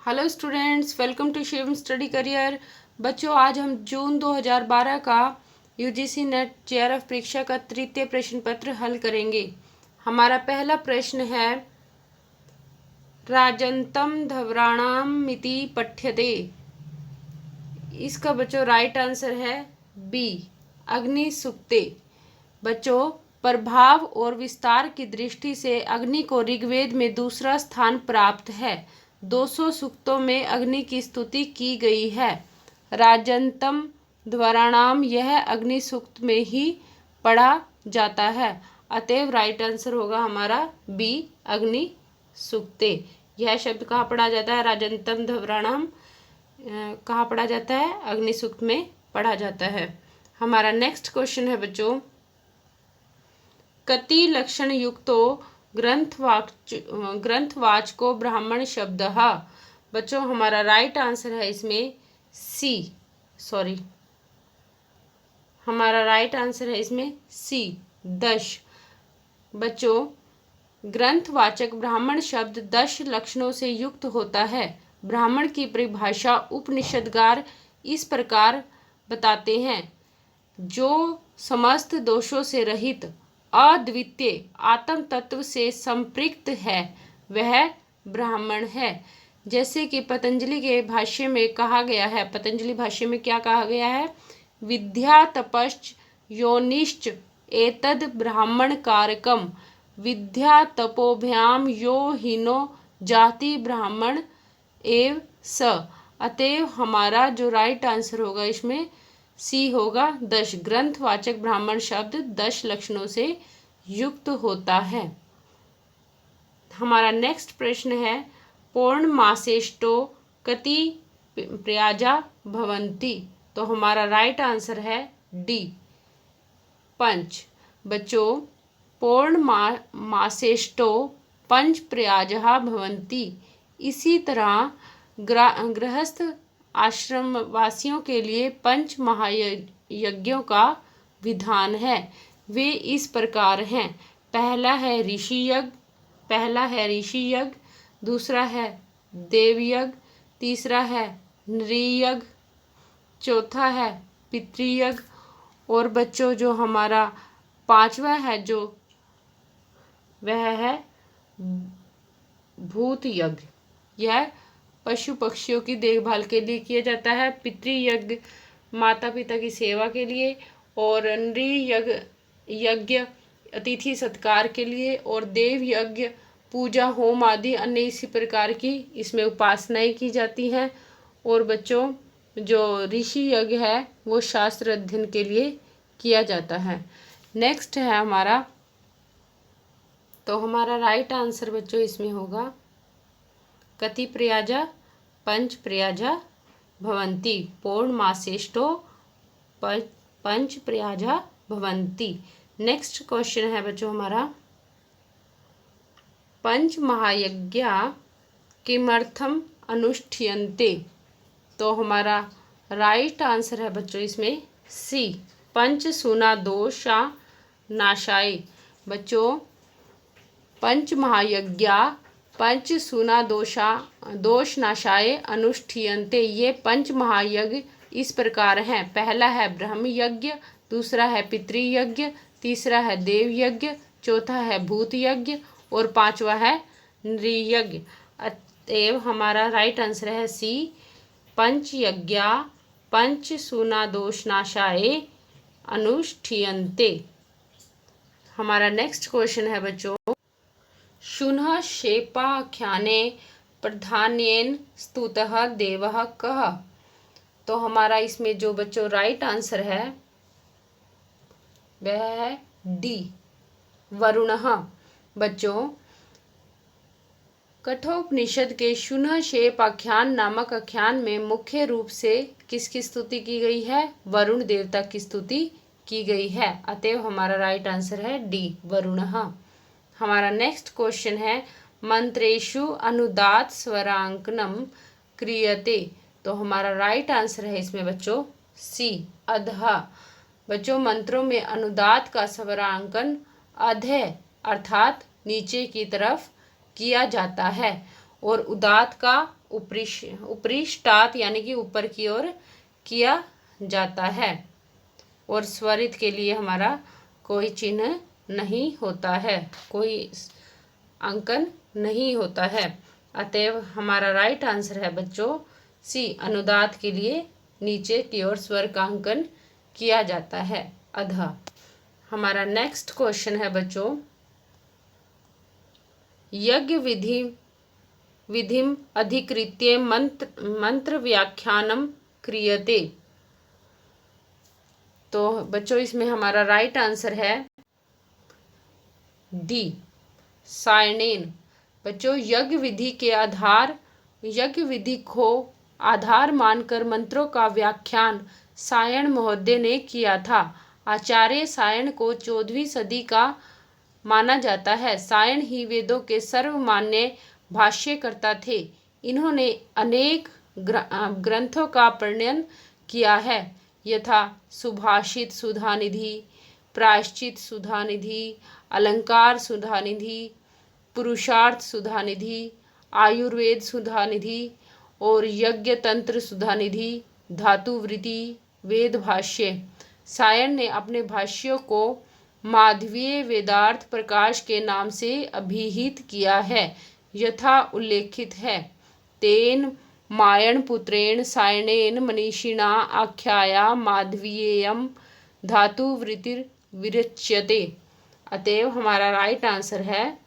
Hello students, welcome to Shivam study career. बच्चों, आज हम जून 2012 का यूजीसी नेट जेआरएफ परीक्षा का तृतीय प्रश्न पत्र हल करेंगे। हमारा पहला प्रश्न है, राजन्तं धवराणाम मिति पठ्यते। इसका बच्चों राइट आंसर है बी, अग्नि सुक्ते। बच्चों, प्रभाव और विस्तार की दृष्टि से अग्नि को ऋग्वेद में दूसरा स्थान प्राप्त है। 200 सूक्तों में अग्नि की स्तुति की गई है। राजन्तं ध्वराणाम यह अग्नि सूक्त में ही पढ़ा जाता है, अतएव राइट आंसर होगा हमारा बी, अग्नि सूक्ते। यह शब्द कहाँ पढ़ा जाता है? राजन्तं ध्वराणाम कहाँ पढ़ा जाता है? अग्नि सूक्त में पढ़ा जाता है। हमारा नेक्स्ट क्वेश्चन है बच्चों, कति लक्षण युक्तो ग्रंथवाचको ब्राह्मण शब्द। बच्चों, हमारा राइट आंसर है इसमें सी, हमारा राइट आंसर है इसमें सी, 10। बच्चों, ग्रंथवाचक ब्राह्मण शब्द 10 लक्षणों से युक्त होता है। ब्राह्मण की परिभाषा उपनिषदकार इस प्रकार बताते हैं, जो समस्त दोषों से रहित अद्वितीय आत्म तत्व से संपृक्त है वह ब्राह्मण है। जैसे कि पतंजलि के भाष्य में कहा गया है, पतंजलि भाष्य में क्या कहा गया है? विद्या तपश्च योनिश्च एतद ब्राह्मण कारकम, विद्या तपोभ्याम यो हीनो जाति ब्राह्मण एव स। अतएव हमारा जो राइट आंसर होगा इसमें सी होगा, 10। ग्रंथवाचक ब्राह्मण शब्द 10 लक्षणों से युक्त होता है। हमारा नेक्स्ट प्रश्न है, पौर्णमासेष्टो कति प्रयाजा भवन्ति। तो हमारा राइट आंसर है डी, 5। बच्चों, पौर्णमासेष्टो पंच प्रयाजा भवन्ति। इसी तरह गृहस्थ आश्रम वासियों के लिए 5 महायज्ञों का विधान है। वे इस प्रकार हैं, पहला है ऋषि यज्ञ, दूसरा है देवयज्ञ, तीसरा है नृयज्ञ, चौथा है पितृयज्ञ, और बच्चों जो हमारा 5वां है जो वह है भूत यज्ञ। यह पशु पक्षियों की देखभाल के लिए किया जाता है। पितृयज्ञ माता पिता की सेवा के लिए, और नृयज्ञ अतिथि सत्कार के लिए, और देव यज्ञ पूजा होम आदि अन्य इसी प्रकार की इसमें उपासनाएं की जाती हैं। और बच्चों, जो ऋषि यज्ञ है वो शास्त्र अध्ययन के लिए किया जाता है। नेक्स्ट है हमारा, तो हमारा राइट आंसर बच्चों इसमें होगा कति प्रयाजा पंच प्रयाजा भवन्ति। पौर्णमासेष्टो पंच प्रयाजा भवन्ति। नेक्स्ट क्वेश्चन है बच्चों हमारा, पंच महायज्ञा किमर्थम अनुष्ठीयन्ते। तो हमारा राइट आंसर है बच्चों इसमें सी, पंच सूना दोषा नाशाय। बच्चों, पंच महायज्ञा पंच सूना दोष नाशाय अनुष्ठीयन्ते। ये पंच महायज्ञ इस प्रकार हैं, पहला है ब्रह्म यज्ञ, दूसरा है पितृयज्ञ, तीसरा है देव यज्ञ, चौथा है भूत यज्ञ, और 5वां है नृयज्ञ। अतएव हमारा राइट आंसर है सी, पंच यज्ञा पंच सूना दोष नाशाय अनुष्ठीयन्ते। हमारा नेक्स्ट क्वेश्चन है बच्चों, शुनः शेपाख्याने प्रधान्येन स्तुतः देवः कः। तो हमारा इसमें जो बच्चों राइट आंसर है वह है डी, वरुणः। बच्चों, कठोपनिषद के शुनः शेपाख्यान नामक आख्यान में मुख्य रूप से किसकी स्तुति की गई है? वरुण देवता की स्तुति की गई है, अतएव हमारा राइट आंसर है डी, वरुणः। हमारा नेक्स्ट क्वेश्चन है, मंत्रेषु अनुदात स्वरांकनम क्रियते। तो हमारा राइट आंसर है इसमें बच्चों सी, अधः। बच्चों, मंत्रों में अनुदात का स्वरांकन अधः अर्थात नीचे की तरफ किया जाता है, और उदात्त का उपरिष्टात यानी कि ऊपर की ओर किया जाता है। और स्वरित के लिए हमारा कोई चिन्ह नहीं होता है, कोई अंकन नहीं होता है। अतएव हमारा राइट आंसर है बच्चों सी, अनुदात के लिए नीचे की ओर स्वर का अंकन किया जाता है, अधः। हमारा नेक्स्ट क्वेश्चन है बच्चों, यज्ञ विधिम अधिकृत्य मंत्र व्याख्यानम क्रियते। तो बच्चों इसमें हमारा राइट आंसर है डी, सायनेन। बच्चों यज्ञ विधि को आधार मानकर मंत्रों का व्याख्यान सायण महोदय ने किया था। आचार्य सायण को 14वीं सदी का माना जाता है। सायण ही वेदों के सर्वमान्य भाष्यकर्ता थे। इन्होंने अनेक ग्रंथों का प्रणयन किया है, यथा सुभाषित सुधानिधि, प्रायश्चित सुधानिधि, अलंकार सुधानिधि, पुरुषार्थ सुधानिधि, आयुर्वेद सुधानिधि और यज्ञ तंत्र सुधानिधि, धातुवृत्ति, वेद भाष्य। सायण ने अपने भाष्यों को माधवीय वेदार्थ प्रकाश के नाम से अभिहित किया है, यथा उल्लेखित है। तेन मायण पुत्रेण सायणेन मनीषिणा आख्याया माधवीयम धातुवृत्तिर्विरच्यते। अतएव हमारा राइट आंसर है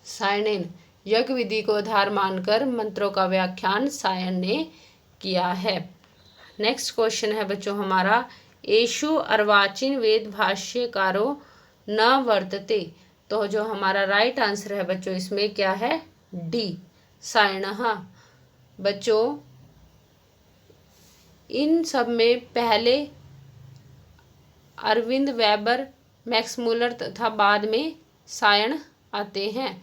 सायणेन। यज्ञ विधि को आधार मानकर मंत्रों का व्याख्यान सायण ने किया है। नेक्स्ट क्वेश्चन है बच्चों हमारा, एषु अर्वाचीन वेद भाष्यकारो न वर्तते। तो जो हमारा राइट आंसर है बच्चों इसमें क्या है, डी, सायणः। बच्चों इन सब में पहले अरविंद वेबर, मैक्स मुलर तथा बाद में सायण आते हैं।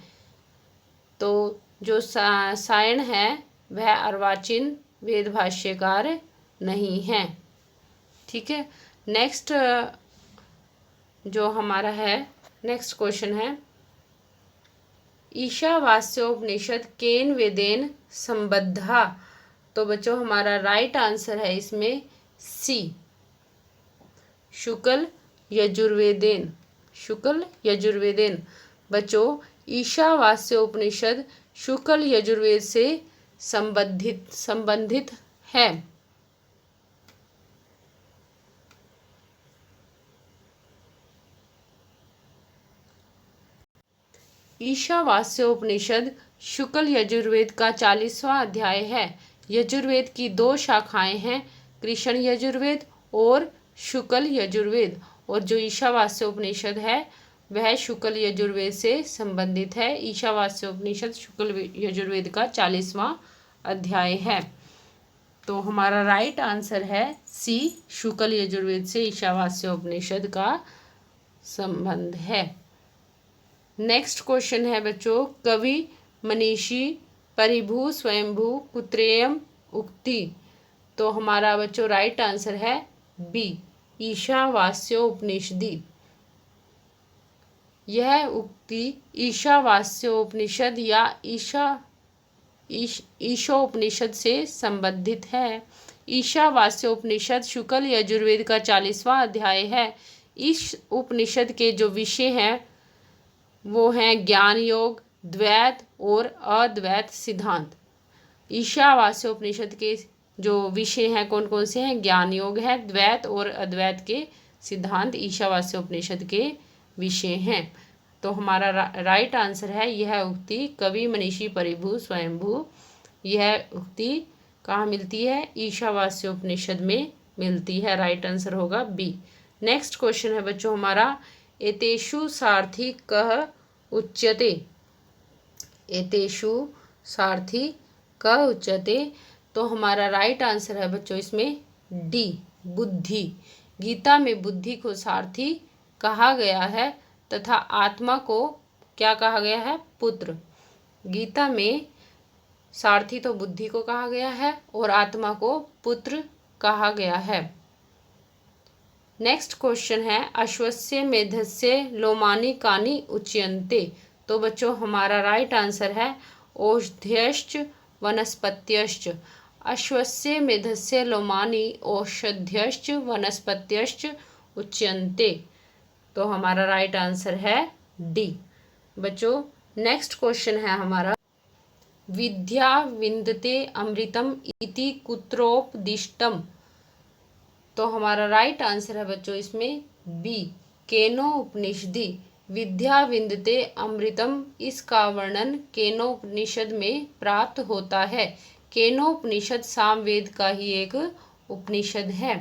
तो जो सायण है वह अर्वाचीन वेद भाष्यकार नहीं है। ठीक है, नेक्स्ट जो हमारा है नेक्स्ट क्वेश्चन है, ईशावास्योपनिषद केन वेदेन संबद्धा। तो बच्चों हमारा राइट आंसर है इसमें सी, शुक्ल यजुर्वेदेन। शुक्ल यजुर्वेदेन। बच्चों ईशावास्योपनिषद शुक्ल यजुर्वेद से संबंधित है। ईशावास्योपनिषद शुक्ल यजुर्वेद का 40वां अध्याय है। यजुर्वेद की 2 शाखाएं हैं, कृष्ण यजुर्वेद और शुक्ल यजुर्वेद। और जो ईशावास्योपनिषद है वह शुक्ल यजुर्वेद से संबंधित है। ईशावास्योपनिषद शुक्ल यजुर्वेद का 40वां अध्याय है। तो हमारा राइट आंसर है सी, शुक्ल यजुर्वेद से ईशावास्योपनिषद का संबंध है। नेक्स्ट क्वेश्चन है बच्चों, कवि मनीषी परिभू स्वयंभू कुत्रेयम उक्ति। तो हमारा बच्चों राइट आंसर है बी, ईशावास्योपनिषदी। यह उक्ति ईशावास्योपनिषद या ईशोपनिषद से संबंधित है। ईशावास्योपनिषद शुक्ल यजुर्वेद का 40वां अध्याय है। इस उपनिषद के जो विषय हैं वो हैं ज्ञान योग, द्वैत और अद्वैत सिद्धांत। ईशावास्योपनिषद के जो विषय हैं कौन कौन से हैं, ज्ञान योग है, द्वैत और अद्वैत के सिद्धांत ईशावास्योपनिषद के विषय हैं। तो हमारा राइट आंसर है यह उक्ति कवि मनीषी परिभू स्वयंभू, यह उक्ति कहाँ मिलती है, ईशावास्योपनिषद में मिलती है। राइट आंसर होगा बी। नेक्स्ट क्वेश्चन है बच्चों हमारा, एतेषु सारथी कः उच्यते। एतेषु सारथी कः उच्यते। तो हमारा राइट आंसर है बच्चों इसमें डी, बुद्धि। गीता में बुद्धि को सारथी कहा गया है तथा आत्मा को क्या कहा गया है, पुत्र। गीता में सारथी तो बुद्धि को कहा गया है और आत्मा को पुत्र कहा गया है। नेक्स्ट क्वेश्चन है, अश्वस्य मेधस्य लोमानि कानि उच्यन्ते। तो बच्चों हमारा राइट आंसर है औषध्यश्च वनस्पत्यश्च। अश्वस्य मेधस्य लोमानि औषध्यश्च वनस्पत्यश्च उच्यन्ते। तो हमारा राइट आंसर है डी। बच्चों नेक्स्ट क्वेश्चन है हमारा, विद्या विन्दते अमृतम इति कुत्रोपदिष्टम। तो हमारा राइट आंसर है बच्चों इसमें बी, केनो उपनिषदि। विद्या विन्दते अमृतम, इसका वर्णन केनोपनिषद में प्राप्त होता है। केनोपनिषद सामवेद का ही एक उपनिषद है।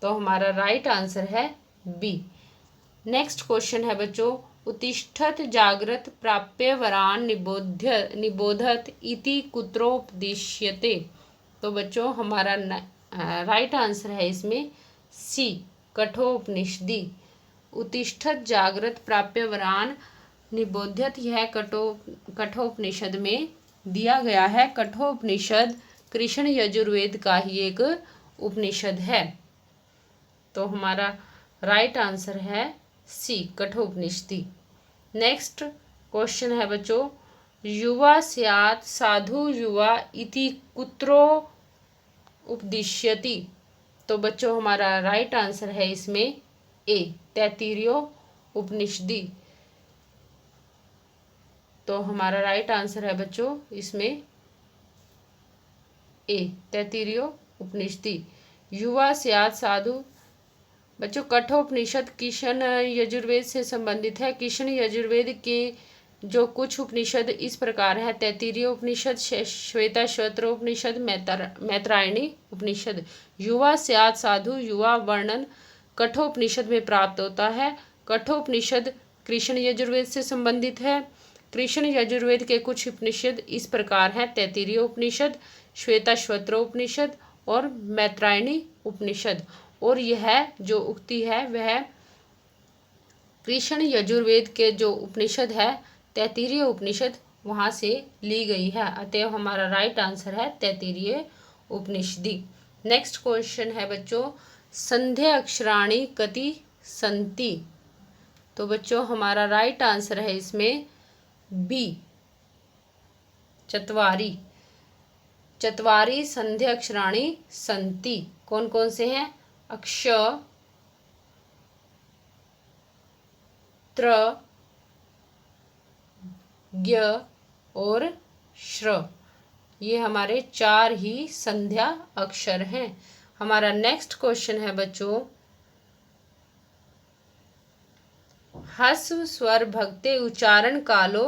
तो हमारा राइट आंसर है बी। नेक्स्ट क्वेश्चन है बच्चों, उत्तिष्ठत जाग्रत प्राप्य वरान निबोधत इति कुत्रोपदिश्यते। तो बच्चों हमारा राइट आंसर है इसमें सी, कठोपनिषदि। उत्तिष्ठत जाग्रत प्राप्य वरान निबोध्यत, यह कठोपनिषद में दिया गया है। कठोपनिषद कृष्ण यजुर्वेद का ही एक उपनिषद है। तो हमारा राइट आंसर है सी, कठोपनिषदि। नेक्स्ट क्वेश्चन है बच्चों, युवा स्यात् साधु युवा इति कुत्रो उपदिश्यति। तो बच्चों हमारा राइट आंसर है इसमें ए, तैत्तिरीय उपनिषदि। तो हमारा राइट आंसर है बच्चों इसमें ए, तैत्तिरीय उपनिषदि। युवा स्यात् साधु। बच्चों कठोपनिषद कृष्ण यजुर्वेद से संबंधित है। कृष्ण यजुर्वेद के जो कुछ उपनिषद इस प्रकार है, तैत्तिरीय उपनिषद, श्वेताश्वतर उपनिषद, मैत्रायणी उपनिषद। युवा स्यात् साधु, युवा वर्णन कठोपनिषद में प्राप्त होता है। कठोपनिषद कृष्ण यजुर्वेद से संबंधित है। कृष्ण यजुर्वेद के कुछ उपनिषद इस प्रकार हैं, तैत्तिरीय उपनिषद, श्वेताश्वतर उपनिषद और मैत्रायणी उपनिषद। और यह जो उक्ति है वह कृष्ण यजुर्वेद के जो उपनिषद है, तैत्तिरीय उपनिषद, वहाँ से ली गई है। अतएव हमारा राइट आंसर है तैत्तिरीय उपनिषदि। नेक्स्ट क्वेश्चन है बच्चों, संध्या अक्षराणि कति सन्ति। तो बच्चों हमारा राइट आंसर है इसमें बी, चत्वारि। चत्वारि संध्या अक्षराणि सन्ति। कौन कौन से हैं? अक्ष, त्र, ज्ञ और श्र। ये हमारे चार ही संध्या अक्षर हैं। हमारा नेक्स्ट क्वेश्चन है बच्चों, ह्रस्व स्वर भक्ते उच्चारण कालो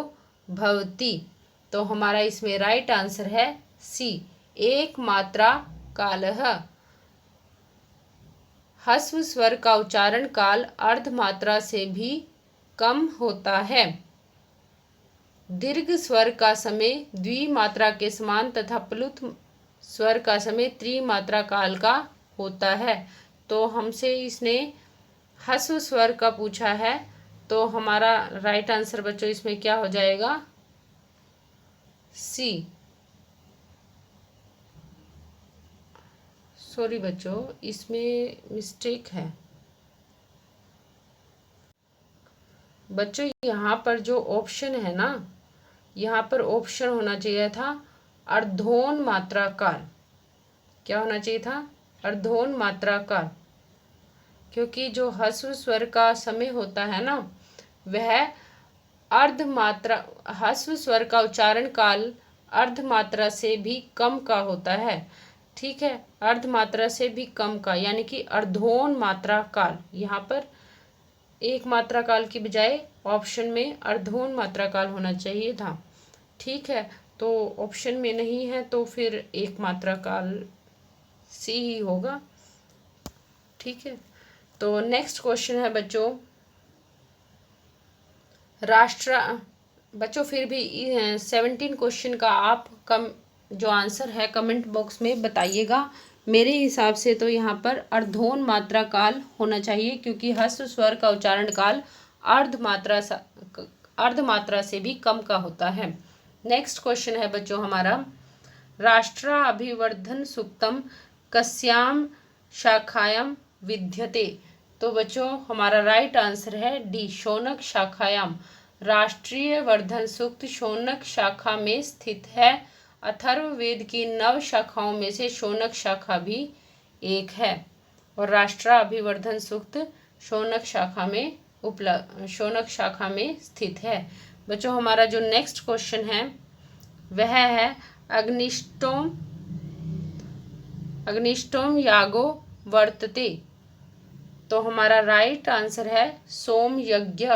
भवति। तो हमारा इसमें राइट आंसर है सी, एक मात्रा कालः। ह्रस्व स्वर का उच्चारण काल अर्ध मात्रा से भी कम होता है। दीर्घ स्वर का समय द्विमात्रा के समान तथा प्लुत स्वर का समय त्रिमात्रा काल का होता है। तो हमसे इसने ह्रस्व स्वर का पूछा है। तो हमारा राइट आंसर बच्चों इसमें क्या हो जाएगा? सी। सॉरी बच्चों, इसमें मिस्टेक है। बच्चों यहाँ पर जो ऑप्शन है ना, यहाँ पर ऑप्शन होना चाहिए था अर्धोन मात्रा काल। क्या होना चाहिए था? अर्धोन मात्रा काल। क्योंकि जो ह्रस्व स्वर का समय होता है ना, वह अर्ध मात्रा, ह्रस्व स्वर का उच्चारण काल अर्ध मात्रा से भी कम का होता है। ठीक है, अर्ध मात्रा से भी कम का, यानी कि अर्धोन मात्रा काल। यहाँ पर एक मात्रा काल की बजाय ऑप्शन में अर्धोन मात्रा काल होना चाहिए था। ठीक है, तो ऑप्शन में नहीं है तो फिर एक मात्रा काल सी ही होगा। ठीक है, तो नेक्स्ट क्वेश्चन है बच्चों, बच्चों फिर भी 17 क्वेश्चन का आप जो आंसर है कमेंट बॉक्स में बताइएगा। मेरे हिसाब से तो यहाँ पर अर्धोन मात्रा काल होना चाहिए, क्योंकि ह्रस्व स्वर का उच्चारण काल अर्ध मात्रा से भी कम का होता है। नेक्स्ट क्वेश्चन है बच्चों हमारा, राष्ट्राभिवर्धन सूक्तम कस्याम शाखायाम विद्यते। तो बच्चों हमारा राइट आंसर है डी, शौनक शाखायाम। राष्ट्रीय वर्धन सूक्त शौनक शाखा में स्थित है। अथर्ववेद की 9 शाखाओं में से शौनक शाखा भी एक है और राष्ट्राभिवर्धन सूक्त शौनक शाखा में स्थित है। बच्चों हमारा जो नेक्स्ट क्वेश्चन है वह है अग्निष्टोम यागो वर्तते। तो हमारा राइट आंसर है सोम यज्ञ।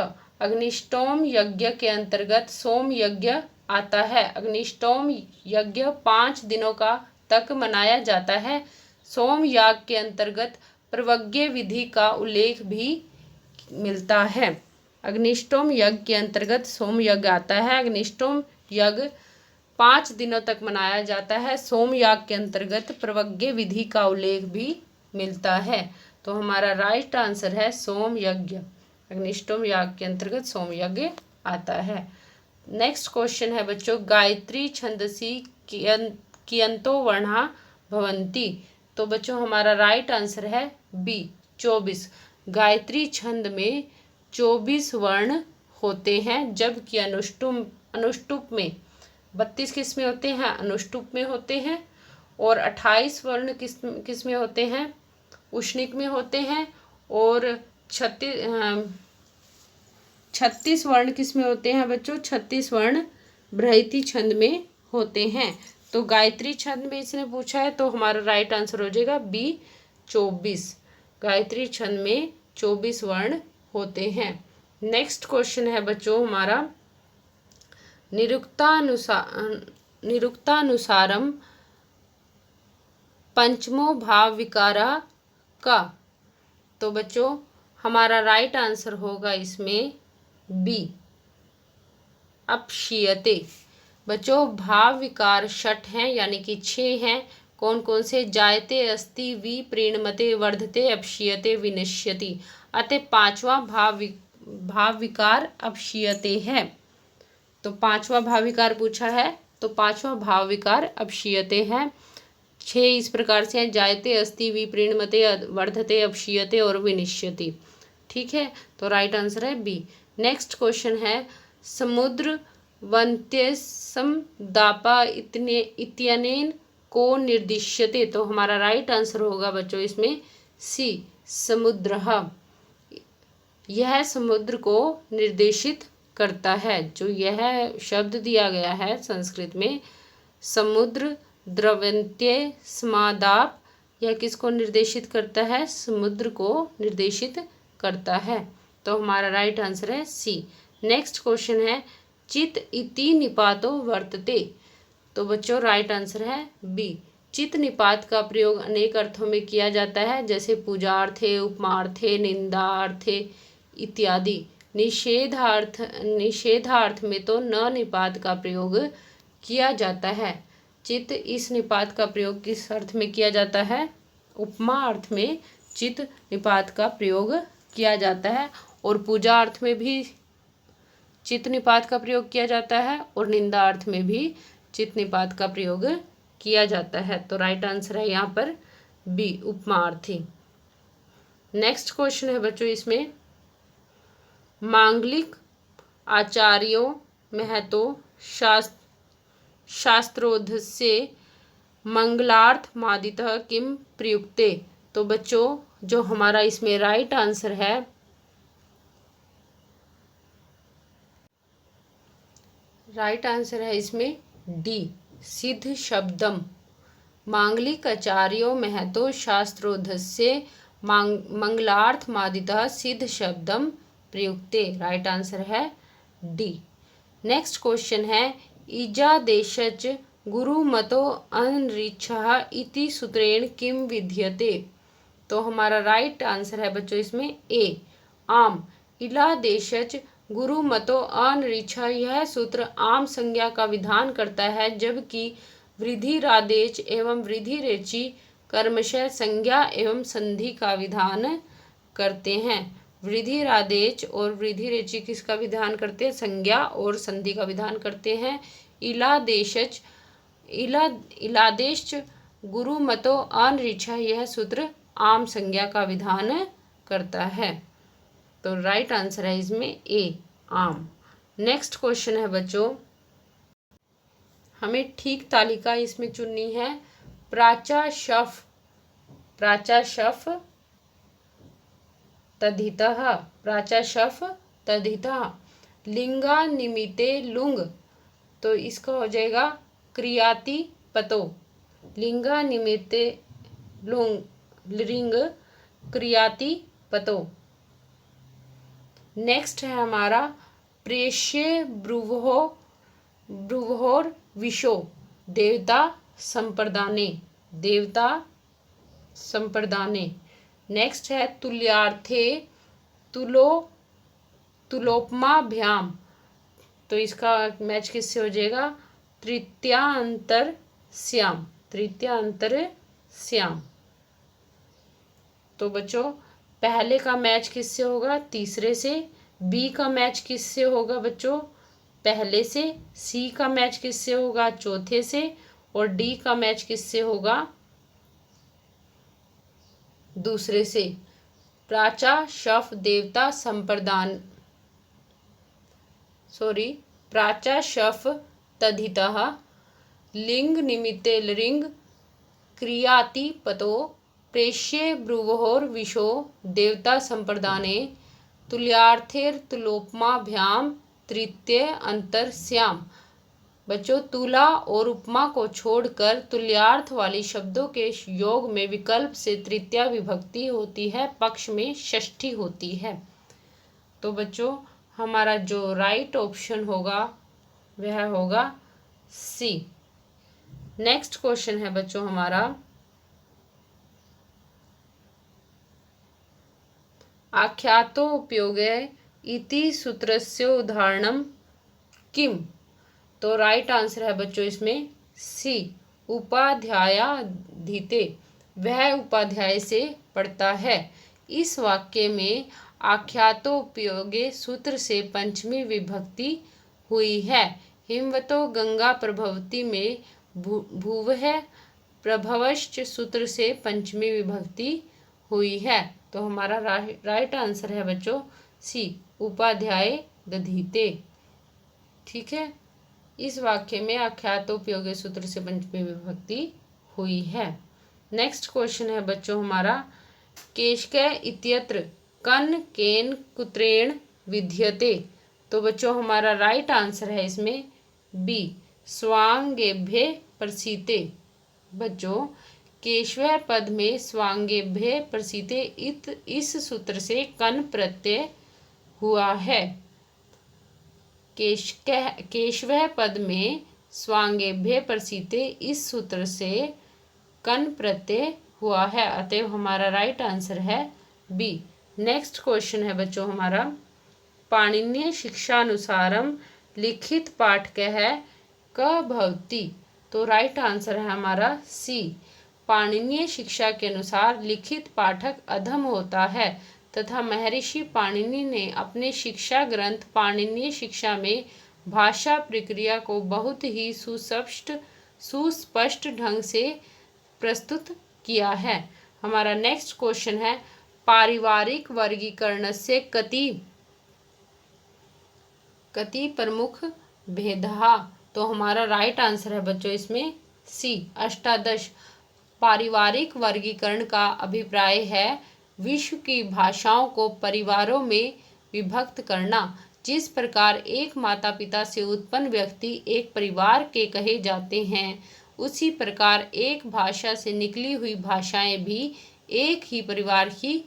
अग्निष्टोम यज्ञ के अंतर्गत सोम यज्ञ आता है। अग्निष्टोम यज्ञ 5 दिनों का तक मनाया जाता है। सोम याग के अंतर्गत प्रवज्ञ विधि का उल्लेख भी मिलता है। अग्निष्टोम यज्ञ के अंतर्गत सोम यज्ञ आता है। अग्निष्टोम यज्ञ 5 दिनों तक मनाया जाता है। सोम याग के अंतर्गत प्रवज्ञ विधि का उल्लेख भी मिलता है। तो हमारा राइट आंसर है सोम यज्ञ। अग्निष्टोम याग के अंतर्गत सोम यज्ञ आता है। नेक्स्ट क्वेश्चन है बच्चों, गायत्री छंदसी कियंतो वर्णा भवंती। तो बच्चों हमारा राइट आंसर है बी 24। गायत्री छंद में 24 वर्ण होते हैं, जबकि अनुष्टुप में 32 किस में होते हैं? अनुष्टुप में होते हैं। और 28 वर्ण किस में होते हैं? उष्णिक में होते हैं। और 36 वर्ण किस में होते हैं बच्चों? 36 वर्ण बृहति छंद में होते हैं। तो गायत्री छंद में इसने पूछा है, तो हमारा राइट आंसर हो जाएगा बी 24। गायत्री छंद में 24 वर्ण होते हैं। नेक्स्ट क्वेश्चन है बच्चों हमारा, निरुक्तानुसारम पंचमो भाव विकारा का। तो बच्चों हमारा राइट आंसर होगा इसमें बी अपक्षीयते। बच्चों भाव विकार 6 हैं, यानी कि 6 हैं। कौन कौन से? जायते, अस्ति, विप्रीणमते, वर्धते, अपक्षीयते, विनश्यति। अतः 5वां भाव विकार अपक्षीयते है। तो 5वां भाव विकार पूछा है, तो 5वां भाव विकार अपक्षीयते है। 6 इस प्रकार से हैं, जायते, अस्ति, विप्रीणमते, वर्धते, अपक्षीयते और विनश्यति। ठीक है, तो राइट आंसर है बी। नेक्स्ट क्वेश्चन है, समुद्र वन्त्यसम दापा इत्यनेन को निर्दिश्यते। तो हमारा राइट आंसर होगा बच्चों इसमें सी समुद्रः। यह समुद्र को निर्देशित करता है। जो यह शब्द दिया गया है संस्कृत में समुद्र द्रवन्त्य समादाप, यह किसको निर्देशित करता है? समुद्र को निर्देशित करता है। तो हमारा राइट आंसर है सी। नेक्स्ट क्वेश्चन है, चित इति निपातो वर्तते। तो बच्चों राइट आंसर है बी। चित निपात का प्रयोग अनेक अर्थों में किया जाता है, जैसे पूजार्थे, उपमार्थे, निंदार्थे इत्यादि। निषेधार्थ में तो न निपात का प्रयोग किया जाता है। चित इस निपात का प्रयोग किस अर्थ में किया जाता है? उपमा अर्थ में चित निपात का प्रयोग किया जाता है। और पूजा अर्थ में भी चित निपात का प्रयोग किया जाता है और निंदा अर्थ में भी चित निपात का प्रयोग किया जाता है। तो राइट आंसर है यहाँ पर बी उपमार्थी। नेक्स्ट क्वेश्चन है बच्चों इसमें, मांगलिक आचार्यों महतो शास्त्रोधस्य मंगलार्थ मादितः किम प्रयुक्ते। तो बच्चों जो हमारा इसमें राइट आंसर है इसमें डी सिद्ध शब्दम। मांगलिक आचार्यों महतो शास्त्रोधस्य मंगलार्थ मादितः सिद्ध शब्दम प्रयुक्ते। राइट आंसर है डी। नेक्स्ट क्वेश्चन है, ईजादेशच गुरुमतो अनऋच्छः इति सूत्रेण किम विद्यते। तो हमारा राइट आंसर है बच्चों इसमें ए आम। इलादेशच गुरुमतो अनऋच्छः, यह सूत्र आम संज्ञा का विधान करता है, जबकि वृद्धिरादेश एवं वृद्धिरेचि कर्मशः संज्ञा एवं संधि का विधान करते हैं। वृद्धिरादेश और वृद्धिरेचि किसका विधान करते हैं? संज्ञा और संधि का विधान करते हैं। इलादेश गुरुमतो अनऋच्छः, यह सूत्र आम संज्ञा का विधान करता है। तो राइट आंसर है इसमें ए आम। नेक्स्ट क्वेश्चन है बच्चों, हमें ठीक तालिका इसमें चुननी है। प्राचा शफ तद्धितः लिंगा निमिते लुंग, तो इसका हो जाएगा क्रियाति पतो। लिंगा निमिते लुंग लिंग क्रियाति पतो। नेक्स्ट है हमारा प्रेष्य ब्रुवहोर विशो देवता संप्रदाने। नेक्स्ट है तुल्यार्थे तुलोपमाभ्याम, तो इसका मैच किससे हो जाएगा? तृतीयांतर श्याम। तो बच्चों पहले का मैच किससे होगा? तीसरे से। बी का मैच किससे होगा बच्चों? पहले से। सी का मैच किससे होगा? चौथे से। और डी का मैच किससे होगा? दूसरे से। प्राचा शफ देवता तद्धितः लिंग निमित्ते लिंग क्रियाति पतो प्रेष्ये ब्रुवहोर विशो देवता संप्रदाने तुल्यार्थेर्तुलोपमाभ्याम तृतीय अंतर श्याम। बच्चों तुला और उपमा को छोड़कर तुल्यार्थ वाली शब्दों के योग में विकल्प से तृतीया विभक्ति होती है, पक्ष में षष्ठी होती है। तो बच्चों हमारा जो राइट ऑप्शन होगा वह होगा सी। नेक्स्ट क्वेश्चन है बच्चों हमारा, आख्यातो उपयोगे इति सूत्रस्य उदाहरणम किम। तो राइट आंसर है बच्चों इसमें सी, उपाध्यायाधीते, वह उपाध्याय से पढ़ता है। इस वाक्य में आख्यातो उपयोगे सूत्र से पंचमी विभक्ति हुई है। हिमवतो गंगा प्रभवती में भूवः प्रभवश्च सूत्र से पंचमी विभक्ति हुई है। तो हमारा राइट आंसर है बच्चों सी, उपाध्याय दधीते। ठीक है, इस वाक्य में आख्यातोपयोगी सूत्र से पंचमी विभक्ति हुई है। नेक्स्ट क्वेश्चन है बच्चों हमारा, केशकै इत्यत्र कन केन कुत्रेण विद्यते। तो बच्चों हमारा राइट आंसर है इसमें बी, स्वांगेभ्ये प्रसीते। बच्चों केशव पद में स्वांगेभ्ये प्रसीते इस सूत्र से कन प्रत्यय हुआ है। केशव पद में स्वांगेभ्ये प्रसीते इस सूत्र से कन प्रत्यय हुआ है, अतएव हमारा राइट आंसर है बी। नेक्स्ट क्वेश्चन है बच्चों हमारा, पाणिनीय शिक्षानुसारम लिखित पाठकः क भवति। तो राइट आंसर है हमारा सी, पाणिनीय शिक्षा के अनुसार लिखित पाठक अधम होता है तथा महर्षि पाणिनि ने अपने शिक्षा ग्रंथ पाणिनीय शिक्षा में भाषा प्रक्रिया को बहुत ही सुस्पष्ट ढंग से प्रस्तुत किया है। हमारा नेक्स्ट क्वेश्चन है, पारिवारिक वर्गीकरण से कति प्रमुख भेदा। तो हमारा राइट आंसर है बच्चों इसमें सी, अष्टादश। पारिवारिक वर्गीकरण का अभिप्राय है विश्व की भाषाओं को परिवारों में विभक्त करना। जिस प्रकार एक माता पिता से उत्पन्न व्यक्ति एक परिवार के कहे जाते हैं, उसी प्रकार एक भाषा से निकली हुई भाषाएं भी एक ही परिवार की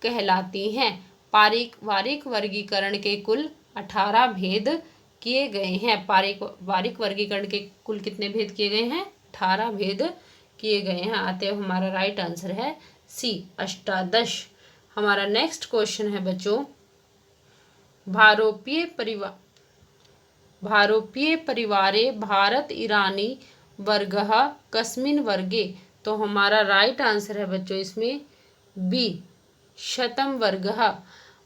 कहलाती हैं। पारिवारिक वर्गीकरण के कुल 18 भेद किए गए हैं। पारिवारिक वर्गीकरण के कुल कितने भेद किए गए हैं? 18 भेद किए गए हैं, अतएव हमारा राइट आंसर है सी, अष्टादश। हमारा नेक्स्ट क्वेश्चन है बच्चों, भारोपीय परिवारे भारत ईरानी वर्गः कस्मिन् वर्गे। तो हमारा राइट आंसर है बच्चों इसमें बी, शतम वर्गः।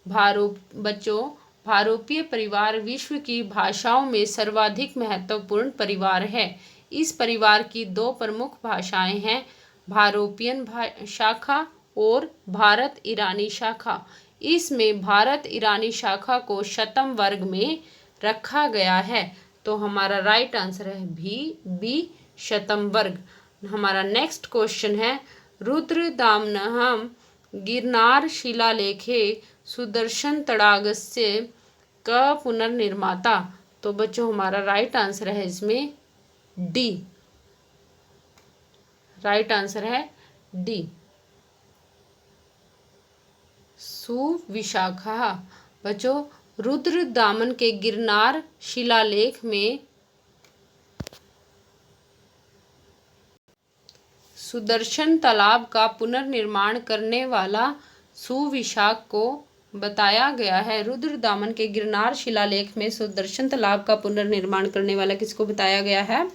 बच्चों भारोपीय परिवार विश्व की भाषाओं में सर्वाधिक महत्वपूर्ण परिवार है। इस परिवार की 2 प्रमुख भाषाएं हैं, भारोपियन शाखा और भारत ईरानी शाखा। इसमें भारत ईरानी शाखा को शतम वर्ग में रखा गया है। तो हमारा राइट आंसर है बी शतम वर्ग। हमारा नेक्स्ट क्वेश्चन है रुद्रदामनहम गिरनार शिलालेखे सुदर्शन तड़ागस्य का पुनर्निर्माता। तो बच्चों हमारा राइट आंसर है इसमें डी। राइट आंसर है डी सुविशाखा। बच्चों रुद्र दामन के गिरनार शिलालेख में सुदर्शन तालाब का पुनर्निर्माण करने वाला सुविशाख को बताया गया है। रुद्र दामन के गिरनार शिलालेख में सुदर्शन तालाब का पुनर्निर्माण करने वाला किसको बताया गया है?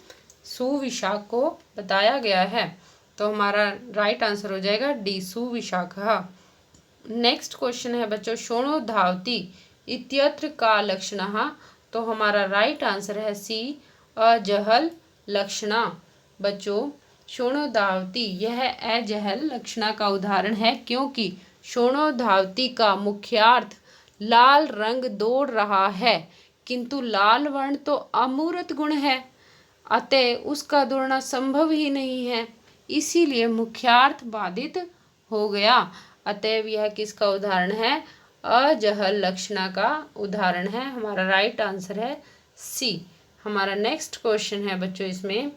सुविशाख को बताया गया है। तो हमारा राइट आंसर हो जाएगा डी सुविशाखा। नेक्स्ट क्वेश्चन है बच्चों शोणो धावती इत्यत्र का लक्षणः। तो हमारा राइट आंसर है सी अजहल लक्षणा। बच्चों शोणो धावती यह अजहल लक्षणा का उदाहरण है क्योंकि शोणो धावती का मुख्यार्थ लाल रंग दौड़ रहा है, किंतु लाल वर्ण तो अमूर्त गुण है, अतः उसका दौड़ना संभव ही नहीं है, इसीलिए मुख्यार्थ बाधित हो गया। अतएव यह किसका उदाहरण है? अजहल लक्षणा का उदाहरण है। हमारा राइट आंसर है सी। हमारा नेक्स्ट क्वेश्चन है बच्चों इसमें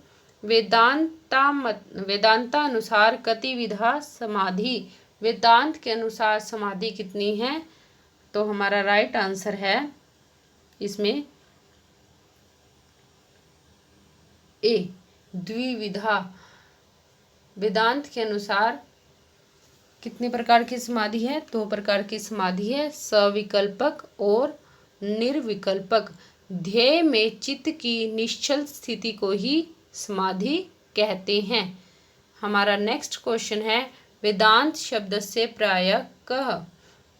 वेदांतानुसार कतिविधा समाधि। वेदांत के अनुसार समाधि कितनी है? तो हमारा राइट आंसर है इसमें ए द्विविधा। वेदांत के अनुसार कितने प्रकार की समाधि है? 2 प्रकार की समाधि है, सविकल्पक और निर्विकल्पक। ध्येय में चित्त की निश्चल स्थिति को ही समाधि कहते हैं। हमारा नेक्स्ट क्वेश्चन है वेदांत शब्द से प्रायः कह।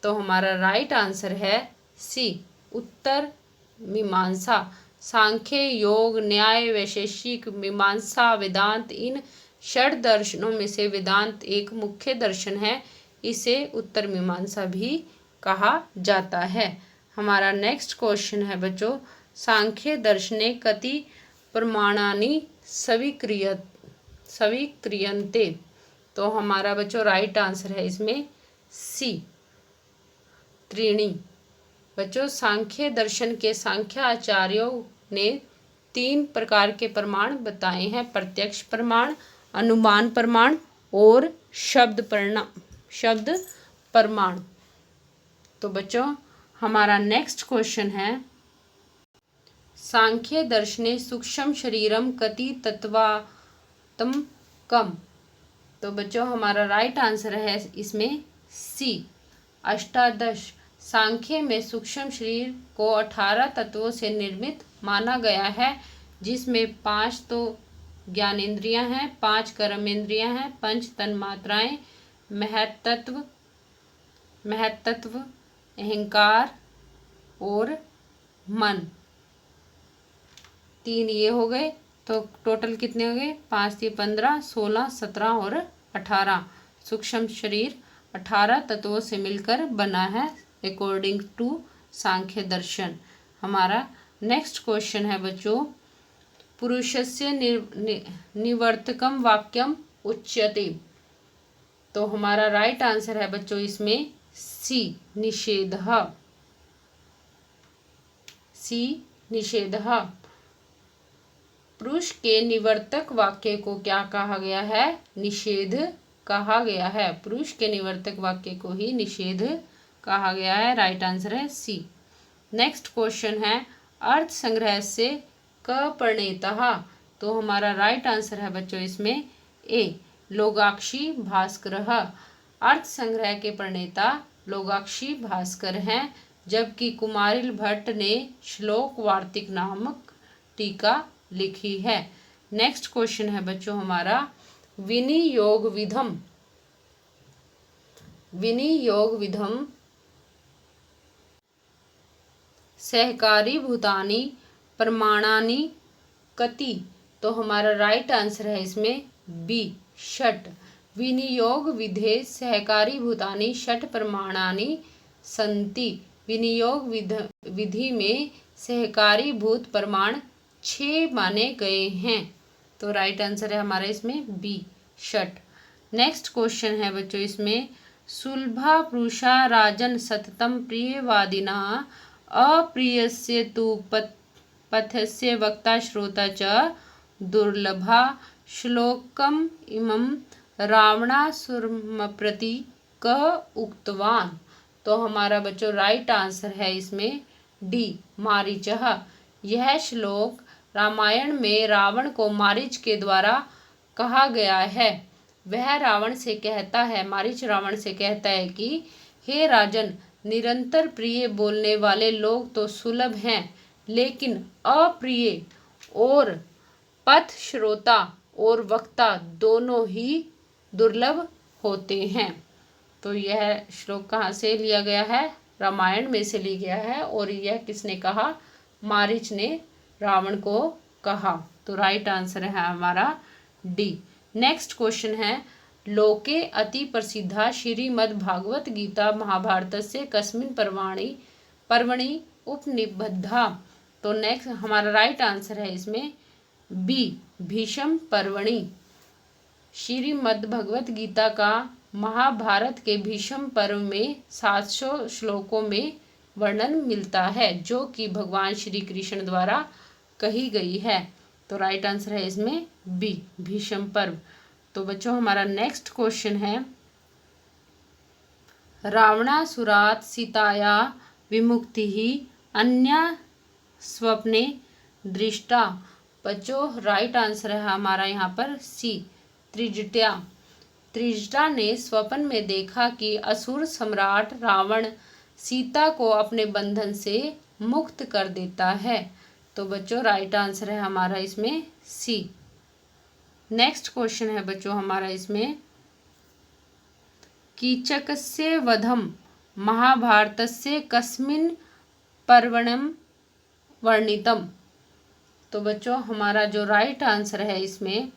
तो हमारा राइट आंसर है सी उत्तर मीमांसा। सांख्य योग न्याय वैशेषिक मीमांसा वेदांत इन षड दर्शनों में से वेदांत एक मुख्य दर्शन है, इसे उत्तर मीमांसा भी कहा जाता है। हमारा नेक्स्ट क्वेश्चन है बच्चों सांख्य दर्शने कति प्रमाणानि सविक्रियन्ते। तो हमारा बच्चों राइट आंसर है इसमें सी त्रीणी। बच्चों सांख्य दर्शन के सांख्य आचार्यों ने 3 प्रकार के प्रमाण बताए हैं, प्रत्यक्ष प्रमाण, अनुमान प्रमाण और शब्द प्रमाण। तो बच्चों हमारा नेक्स्ट क्वेश्चन है सांख्य दर्शने सूक्ष्म शरीरम कति तत्वात्म कम। तो बच्चों हमारा राइट आंसर है इसमें सी 18। सांख्य में सूक्ष्म शरीर को 18 तत्वों से निर्मित माना गया है, जिसमें 5 तो ज्ञानेंद्रियां हैं, 5 कर्मेंद्रियां हैं, 5 तन्मात्राएं, महत्तत्व, अहंकार और मन। 3 ये हो गए, तो टोटल कितने हो गए? 5 3 15 16 17 और 18। सूक्ष्म शरीर 18 तत्वों से मिलकर बना है अकॉर्डिंग टू सांख्य दर्शन। हमारा नेक्स्ट क्वेश्चन है बच्चों पुरुषस्य निवर्तकम वाक्यम उच्यते। तो हमारा राइट आंसर है बच्चों इसमें सी निषेधः। पुरुष के निवर्तक वाक्य को क्या कहा गया है? निषेध कहा गया है। पुरुष के निवर्तक वाक्य को ही निषेध कहा गया है। राइट आंसर है सी। नेक्स्ट क्वेश्चन है अर्थ संग्रह से कप्रणेतः। तो हमारा राइट आंसर है बच्चों इसमें ए लोगाक्षी भास्करः। अर्थ संग्रह के प्रणेता लोगाक्षी भास्कर हैं, जबकि कुमारिल भट्ट ने श्लोक वार्तिक नामक टीका लिखी है। नेक्स्ट क्वेश्चन है बच्चों हमारा विनियोग विधम सहकारी भूतानि प्रमाणानि कति। तो हमारा राइट आंसर है इसमें बी षट। विनियोग विधे सहकारी भूतानि षट प्रमाणानि सन्ति। विनियोग विधि में सहकारी भूत प्रमाण 6 माने गए हैं। तो राइट आंसर है हमारा इसमें बी, षट। नेक्स्ट क्वेश्चन है बच्चों इसमें, सुलभा पुरुषा राजन सततम प्रियवादिना अप्रियस्य तु पथस्य वक्ता श्रोता च दुर्लभा श्लोकम इमं रावणासुरमप्रति क उक्तवान। तो हमारा बच्चों राइट आंसर है इसमें डी, मारीचः। यह श्लोक रामायण में रावण को मारीच के द्वारा कहा गया है। वह रावण से कहता है, मारीच रावण से कहता है कि हे राजन, निरंतर प्रिय बोलने वाले लोग तो सुलभ हैं, लेकिन अप्रिय और पथ श्रोता और वक्ता दोनों ही दुर्लभ होते हैं। तो यह श्लोक कहाँ से लिया गया है? रामायण में से लिया गया है। और यह किसने कहा? मारीच ने रावण को कहा। तो राइट आंसर है हमारा डी। नेक्स्ट क्वेश्चन है, लोके अति प्रसिद्धा श्रीमद्भागवत गीता महाभारतस्य कस्मिन् पर्वणि उपनिबद्धा। तो नेक्स्ट हमारा राइट आंसर है इसमें बी, भीष्म पर्वणि। श्रीमद्भगवत गीता का महाभारत के भीष्म पर्व में 700 श्लोकों में वर्णन मिलता है, जो कि भगवान श्री कृष्ण द्वारा कही गई है। तो राइट आंसर है इसमें बी, भीष्म पर्व। तो बच्चों हमारा नेक्स्ट क्वेश्चन है, रावणासुरात् सीताया विमुक्तिः अन्य स्वप्ने दृष्टा। बच्चों राइट आंसर है हमारा यहाँ पर सी, त्रिजटा। त्रिजटा ने स्वप्न में देखा कि असुर सम्राट रावण सीता को अपने बंधन से मुक्त कर देता है। तो बच्चों राइट आंसर है हमारा इसमें सी। नेक्स्ट क्वेश्चन है बच्चों हमारा इसमें, कीचकस्य वधम महाभारतस्य कस्मिन् पर्वणं वर्णितम। तो बच्चों हमारा जो राइट आंसर है इसमें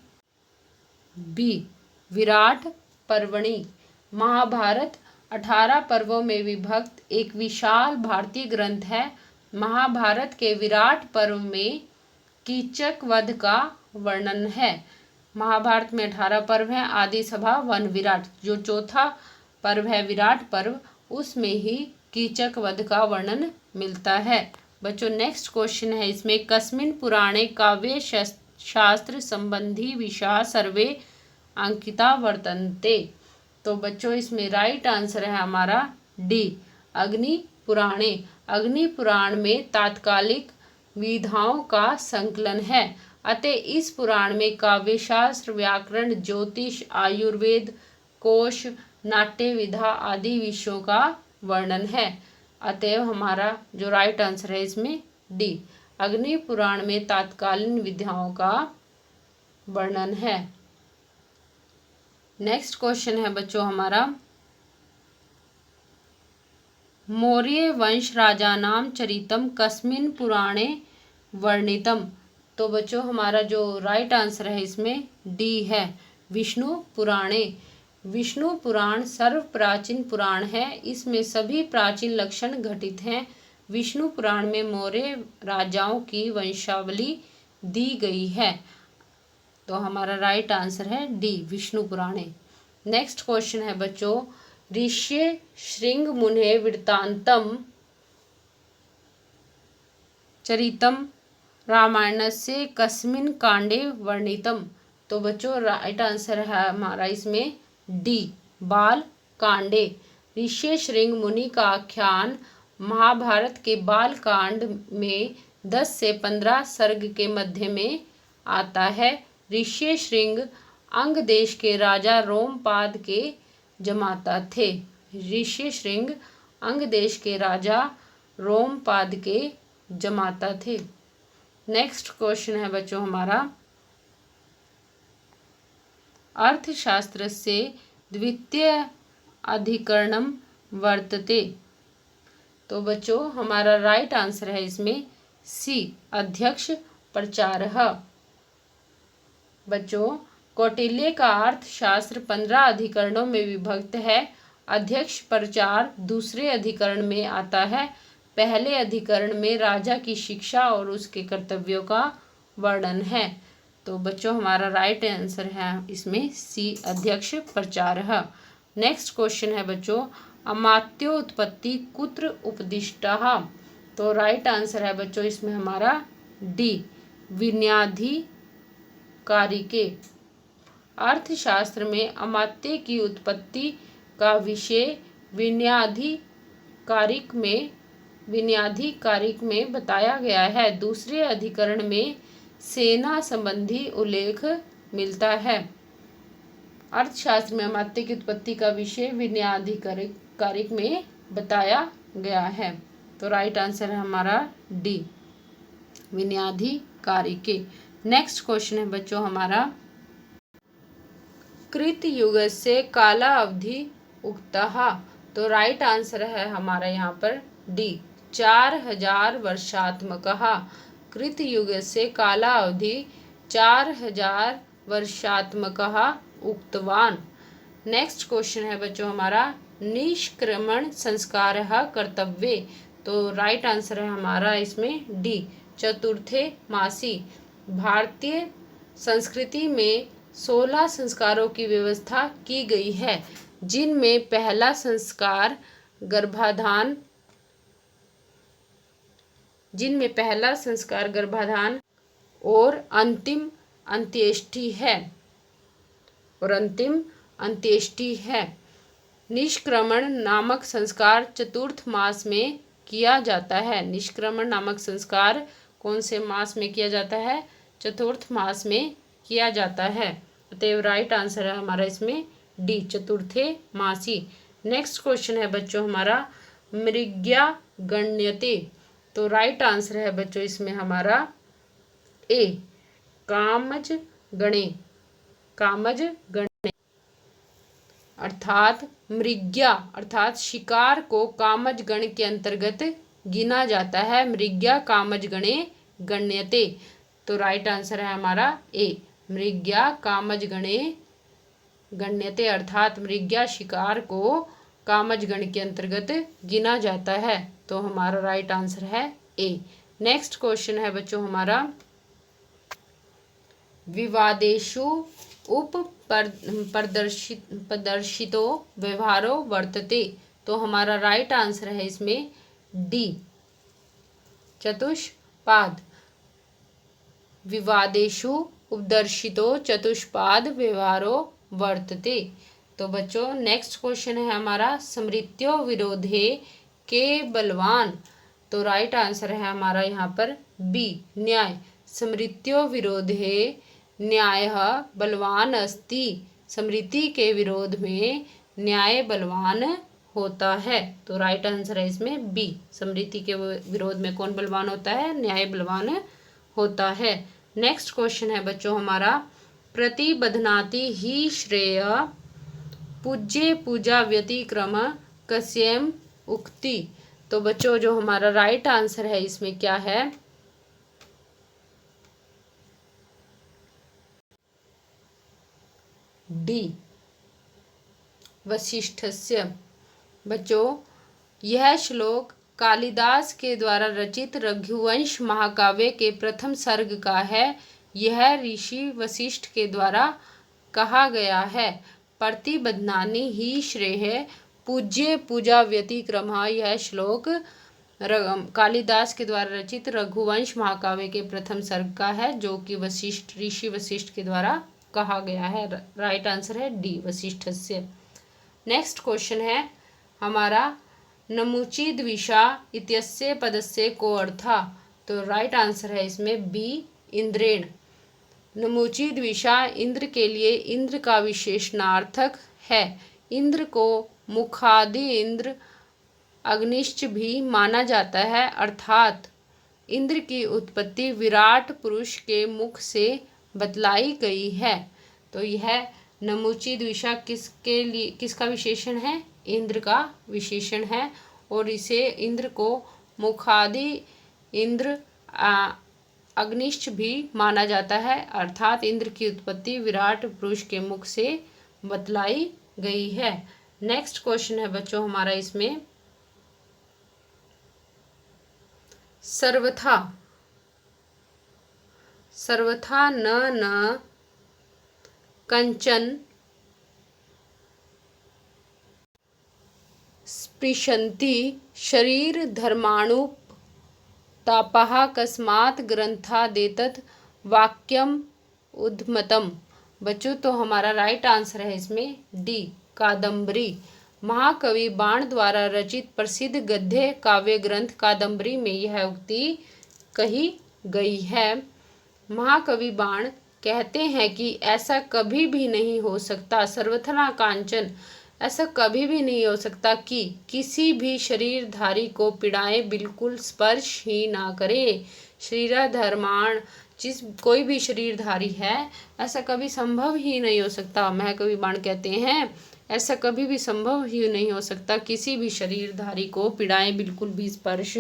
बी, विराट पर्वणि। महाभारत 18 पर्वों में विभक्त एक विशाल भारतीय ग्रंथ है। महाभारत के विराट पर्व में कीचक वध का वर्णन है। महाभारत में 18 पर्व हैं, आदि सभा, वन, विराट। जो चौथा पर्व है विराट पर्व, उसमें ही कीचक वध का वर्णन मिलता है। बच्चों नेक्स्ट क्वेश्चन है इसमें, कस्मिन् पुराणे काव्य शास्त्र संबंधी विषया सर्वे अंकिता वर्तन्ते। तो बच्चों इसमें राइट आंसर है हमारा डी, अग्नि पुराणे। अग्नि पुराण में तात्कालिक विधाओं का संकलन है, अतः इस पुराण में काव्यशास्त्र, व्याकरण, ज्योतिष, आयुर्वेद, कोश, नाट्य विधा आदि विषयों का वर्णन है। अतएव हमारा जो राइट आंसर है इसमें डी, अग्नि पुराण में तात्कालीन विधाओं का वर्णन है। नेक्स्ट क्वेश्चन है बच्चों हमारा, मौर्य वंश राजानाम चरितम कस्मिन् पुराणे वर्णितम। तो बच्चों हमारा जो राइट आंसर है इसमें डी है, विष्णु पुराणे। विष्णु पुराण सर्व प्राचीन पुराण है, इसमें सभी प्राचीन लक्षण घटित हैं। विष्णु पुराण में मौर्य राजाओं की वंशावली दी गई है। तो हमारा राइट आंसर है डी, विष्णु पुराणे। नेक्स्ट क्वेश्चन है बच्चों, ऋष्य शृंग मुने वृत्तांतम चरितम रामायणस्य कस्मिन् कांडे वर्णितम। तो बच्चों राइट आंसर है हमारा इसमें डी, बाल कांडे। ऋषि शृंग मुनि का आख्यान महाभारत के बाल कांड में 10 से 15 सर्ग के मध्य में आता है। ऋषि शृंग अंग देश के राजा रोमपाद के जमाता थे। ऋषि शृंग अंग देश के राजा रोमपाद के जमाता थे। नेक्स्ट क्वेश्चन है बच्चों हमारा, अर्थशास्त्र से द्वितीय अधिकरणम वर्तते। तो बच्चों हमारा राइट आंसर है इसमें सी, अध्यक्ष प्रचारः। बच्चों कौटिल्य का अर्थशास्त्र 15 अधिकरणों में विभक्त है। अध्यक्ष प्रचार दूसरे अधिकरण में आता है। पहले अधिकरण में राजा की शिक्षा और उसके कर्तव्यों का वर्णन है। तो बच्चों हमारा राइट आंसर है इसमें सी, अध्यक्ष प्रचारः। नेक्स्ट क्वेश्चन है बच्चों, अमात्योत्पत्ति कुत्र उपदिष्टः। तो राइट आंसर है बच्चों इसमें हमारा डी, विन्याधिकारिके। अर्थशास्त्र में अमात्य की उत्पत्ति का विषय विन्याधिकारिक में बताया गया है। दूसरे अधिकरण में सेना संबंधी उल्लेख मिलता है। अर्थशास्त्र में अमात्य की उत्पत्ति का विषय विन्याधिकारिक में बताया गया है। तो राइट आंसर है हमारा डी, विन्याधिकारिके। नेक्स्ट क्वेश्चन है बच्चों हमारा, कृतयुगस्य काला अवधि उक्तः। तो राइट आंसर है हमारा यहाँ पर डी, 4000 वर्षात्मकः। कृतयुगस्य काला अवधि 4000 वर्षात्मकः उक्तवान। नेक्स्ट क्वेश्चन है बच्चों हमारा, निष्क्रमण संस्कारः कर्तव्ये। तो राइट आंसर है हमारा इसमें डी, चतुर्थे मासी। भारतीय संस्कृति में 16 संस्कारों की व्यवस्था की गई है, जिनमें पहला संस्कार गर्भाधान और अंतिम अंत्येष्टि है। निष्क्रमण नामक संस्कार चतुर्थ मास में किया जाता है। निष्क्रमण नामक संस्कार कौन से मास में किया जाता है? चतुर्थ मास में किया जाता है। अतएव राइट आंसर है हमारा इसमें डी, चतुर्थे मासी। नेक्स्ट क्वेश्चन है बच्चों हमारा, मृग्या गण्यते। तो राइट आंसर है बच्चों इसमें हमारा ए, कामज गणे। अर्थात मृग्या अर्थात शिकार को कामज गण के अंतर्गत गिना जाता है। मृग्या कामज गणे गण्यते। तो राइट आंसर है हमारा ए, मृग्या कामज गणे गण्यते, अर्थात मृग्या शिकार को कामज गण के अंतर्गत गिना जाता है। तो हमारा राइट आंसर है ए। नेक्स्ट क्वेश्चन है बच्चों हमारा, विवादेषु प्रदर्शितो व्यवहारो वर्तते। तो हमारा राइट आंसर है इसमें डी, चतुष्पाद। विवादेषु उपदर्शितो चतुष्पाद व्यवहारो वर्तते। तो बच्चों नेक्स्ट क्वेश्चन है हमारा, स्मृत्यो विरोधे के बलवान। तो राइट आंसर है हमारा यहाँ पर बी, न्याय। स्मृत्यो विरोधे न्यायः बलवान अस्ति। स्मृति के विरोध में न्याय बलवान होता है। तो राइट आंसर है इसमें बी, स्मृति के विरोध में कौन बलवान होता है? न्याय बलवान होता है। नेक्स्ट क्वेश्चन है बच्चों हमारा, प्रतिबध्नाति हि श्रेय पूज्ये पूजा व्यतिक्रम कस्यम उक्ति। तो बच्चों जो हमारा राइट आंसर है इसमें क्या है? डी, वशिष्ठस्य। बच्चों यह श्लोक कालिदास के द्वारा रचित रघुवंश महाकाव्य के प्रथम सर्ग का है। यह ऋषि वशिष्ठ के द्वारा कहा गया है। प्रतिबध्नानि हि श्रेयः पूज्ये पूजा व्यतिक्रमः। यह श्लोक कालिदास के द्वारा रचित रघुवंश महाकाव्य के प्रथम सर्ग का है, जो कि ऋषि वशिष्ठ के द्वारा कहा गया है। राइट आंसर है डी, वशिष्ठस्य। नेक्स्ट क्वेश्चन है हमारा, नमुचि द्विषा इत्यस्य पदस्य को अर्थः। तो राइट आंसर है इसमें बी, इंद्रेण। नमुचि द्विषा इंद्र के लिए इंद्र का विशेषणार्थक है। इंद्र को मुखादि इंद्र अग्निश्च भी माना जाता है, अर्थात इंद्र की उत्पत्ति विराट पुरुष के मुख से बतलाई गई है। तो यह नमुचि द्विषा किसका विशेषण है? इंद्र का विशेषण है, और इसे इंद्र को मुखादि इंद्र अग्निश्च भी माना जाता है, अर्थात इंद्र की उत्पत्ति विराट पुरुष के मुख से बतलाई गई है। नेक्स्ट क्वेश्चन है बच्चों हमारा इसमें, सर्वथा, सर्वथा न कंचन स्पृशन्ति शरीर धर्माणु तापः कस्मात् ग्रंथादेतत् वाक्यम उद्मतम। बच्चों तो हमारा राइट आंसर है इसमें डी, कादम्बरी। महाकवि बाण द्वारा रचित प्रसिद्ध गद्य काव्य ग्रंथ कादम्बरी में यह उक्ति कही गई है। महाकवि बाण कहते हैं कि ऐसा कभी भी नहीं हो सकता, सर्वथा कांचन, ऐसा कभी भी नहीं हो सकता कि किसी भी शरीरधारी को पीड़ाएं बिल्कुल स्पर्श ही ना करे। शरीरधर्माण, जिस कोई भी शरीरधारी है ऐसा कभी संभव ही नहीं हो सकता। महाकवि बाण कहते हैं ऐसा कभी भी संभव ही नहीं हो सकता किसी भी शरीरधारी को पीड़ाएं बिल्कुल भी स्पर्श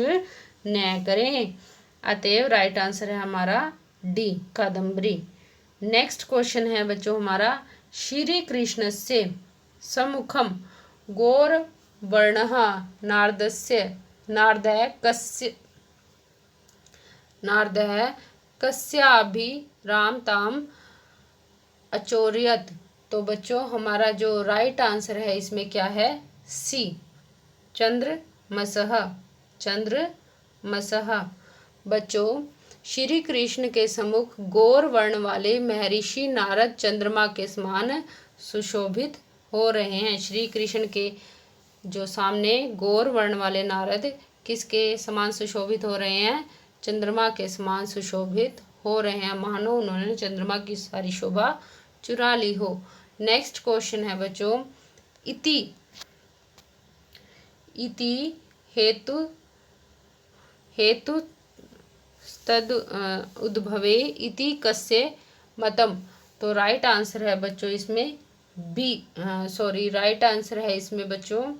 न करें। अतएव राइट आंसर है हमारा डी, कादम्बरी। नेक्स्ट क्वेश्चन है बच्चों हमारा, श्री कृष्ण से सम्मुखम गौर वर्णः नारदस्य नारदः कस्याभिरामताम अचोरयत। तो बच्चों हमारा जो राइट आंसर है इसमें क्या है, सी, चंद्रमसः, चंद्रमसः। बच्चों श्री कृष्ण के सम्मुख गौर वर्ण वाले महर्षि नारद चंद्रमा के समान सुशोभित हो रहे हैं। श्री कृष्ण के जो सामने गौर वर्ण वाले नारद किसके समान सुशोभित हो रहे हैं, चंद्रमा के समान सुशोभित हो रहे हैं, मानो उन्होंने चंद्रमा की सारी शोभा चुरा ली हो। नेक्स्ट क्वेश्चन है बच्चों, इति हेतु तद उद्भवे इति कस्य मतम। तो राइट आंसर है बच्चों इसमें बी, राइट आंसर है इसमें बच्चों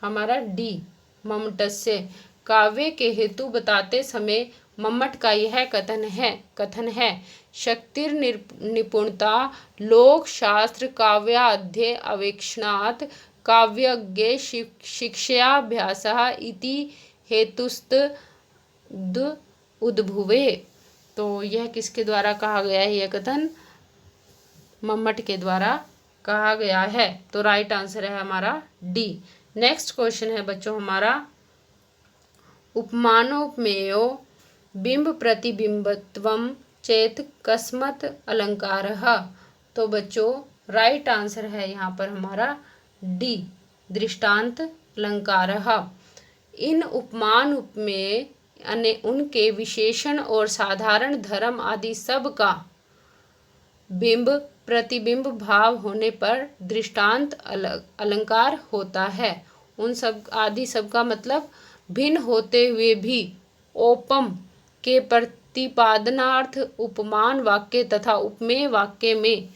हमारा डी, मम्मटस्य। काव्य के हेतु बताते समय मम्मट का यह कथन है शक्तिर निपुणता लोक शास्त्र काव्याध्य अवेक्षणात् काव्यज्ञ शिक्षाभ्यासः इति हेतुस्त उद्भुवे। तो यह किसके द्वारा कहा गया है, यह कथन मम्मट के द्वारा कहा गया है। तो राइट आंसर है हमारा डी। नेक्स्ट क्वेश्चन है बच्चों हमारा, उपमानोपमेयो बिंब प्रतिबिंबत्वम चेत कस्मत् अलंकारः। तो बच्चों राइट आंसर है यहाँ पर हमारा डी, दृष्टांत अलंकारः। इन उपमान उपमेय उनके विशेषण और साधारण धर्म आदि सब का बिंब प्रतिबिंब भाव होने पर दृष्टांत अलंकार होता है। उन सब आदि सब का मतलब भिन्न होते हुए भी ओपम के प्रतिपादनार्थ उपमान वाक्य तथा उपमेय वाक्य में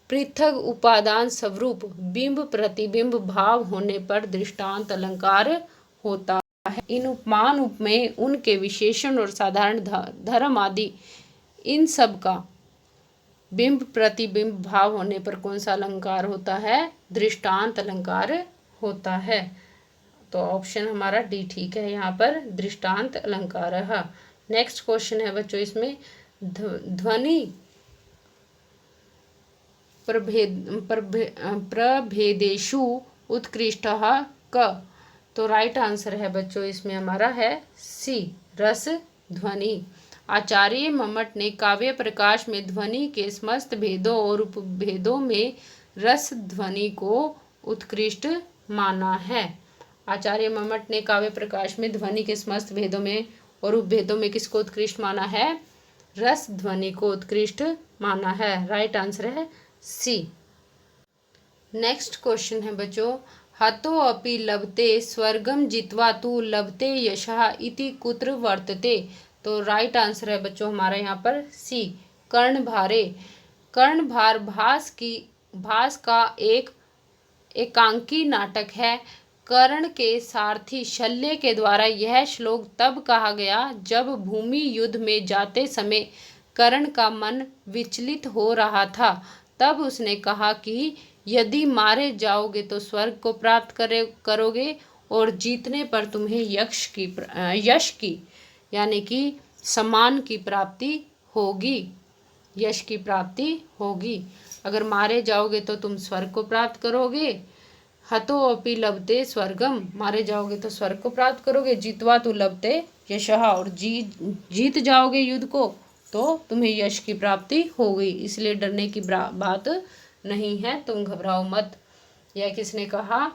पृथक उपादान स्वरूप बिंब प्रतिबिंब भाव होने पर दृष्टांत अलंकार होता है। इन उपमान उपमेय उनके विशेषण और साधारण धर्म आदि इन सब का बिंब प्रतिबिंब भाव होने पर कौन सा अलंकार होता है, दृष्टांत अलंकार होता है। तो ऑप्शन हमारा डी ठीक है यहाँ पर, दृष्टांत अलंकार। नेक्स्ट क्वेश्चन है बच्चों इसमें, ध्वनि प्रभेदेषु उत्कृष्टः क। तो राइट आंसर है बच्चों इसमें हमारा है सी, रस ध्वनि। आचार्य मम्मट ने काव्य प्रकाश में ध्वनि के समस्त भेदों और उपभेदों में रस ध्वनि को उत्कृष्ट माना है। आचार्य मम्मट ने काव्य प्रकाश में ध्वनि के समस्त भेदों में और उपभेदों में किसको उत्कृष्ट माना है, रस ध्वनि को उत्कृष्ट माना है। राइट आंसर है सी। नेक्स्ट क्वेश्चन है बच्चों, हतो अपि लभते स्वर्गम जित्वा तु लभते यशः इति कुत्र वर्तते। तो राइट आंसर है बच्चों हमारा यहाँ पर सी, कर्णभारे। कर्णभार भास का एक एकांकी नाटक है। कर्ण के सारथी शल्य के द्वारा यह श्लोक तब कहा गया जब भूमि युद्ध में जाते समय कर्ण का मन विचलित हो रहा था। तब उसने कहा कि यदि मारे जाओगे तो स्वर्ग को प्राप्त करोगे और जीतने पर तुम्हें यश की यानी कि सम्मान की प्राप्ति होगी, यश की प्राप्ति होगी। अगर मारे जाओगे तो तुम स्वर्ग को प्राप्त करोगे। हतो अपि लभते स्वर्गम, मारे जाओगे तो स्वर्ग को प्राप्त करोगे। जीतवा तो लभते यशः, और जीत जाओगे युद्ध को तो तुम्हें यश की प्राप्ति हो गई। इसलिए डरने की बात नहीं है, तुम घबराओ मत। यह किसने कहा?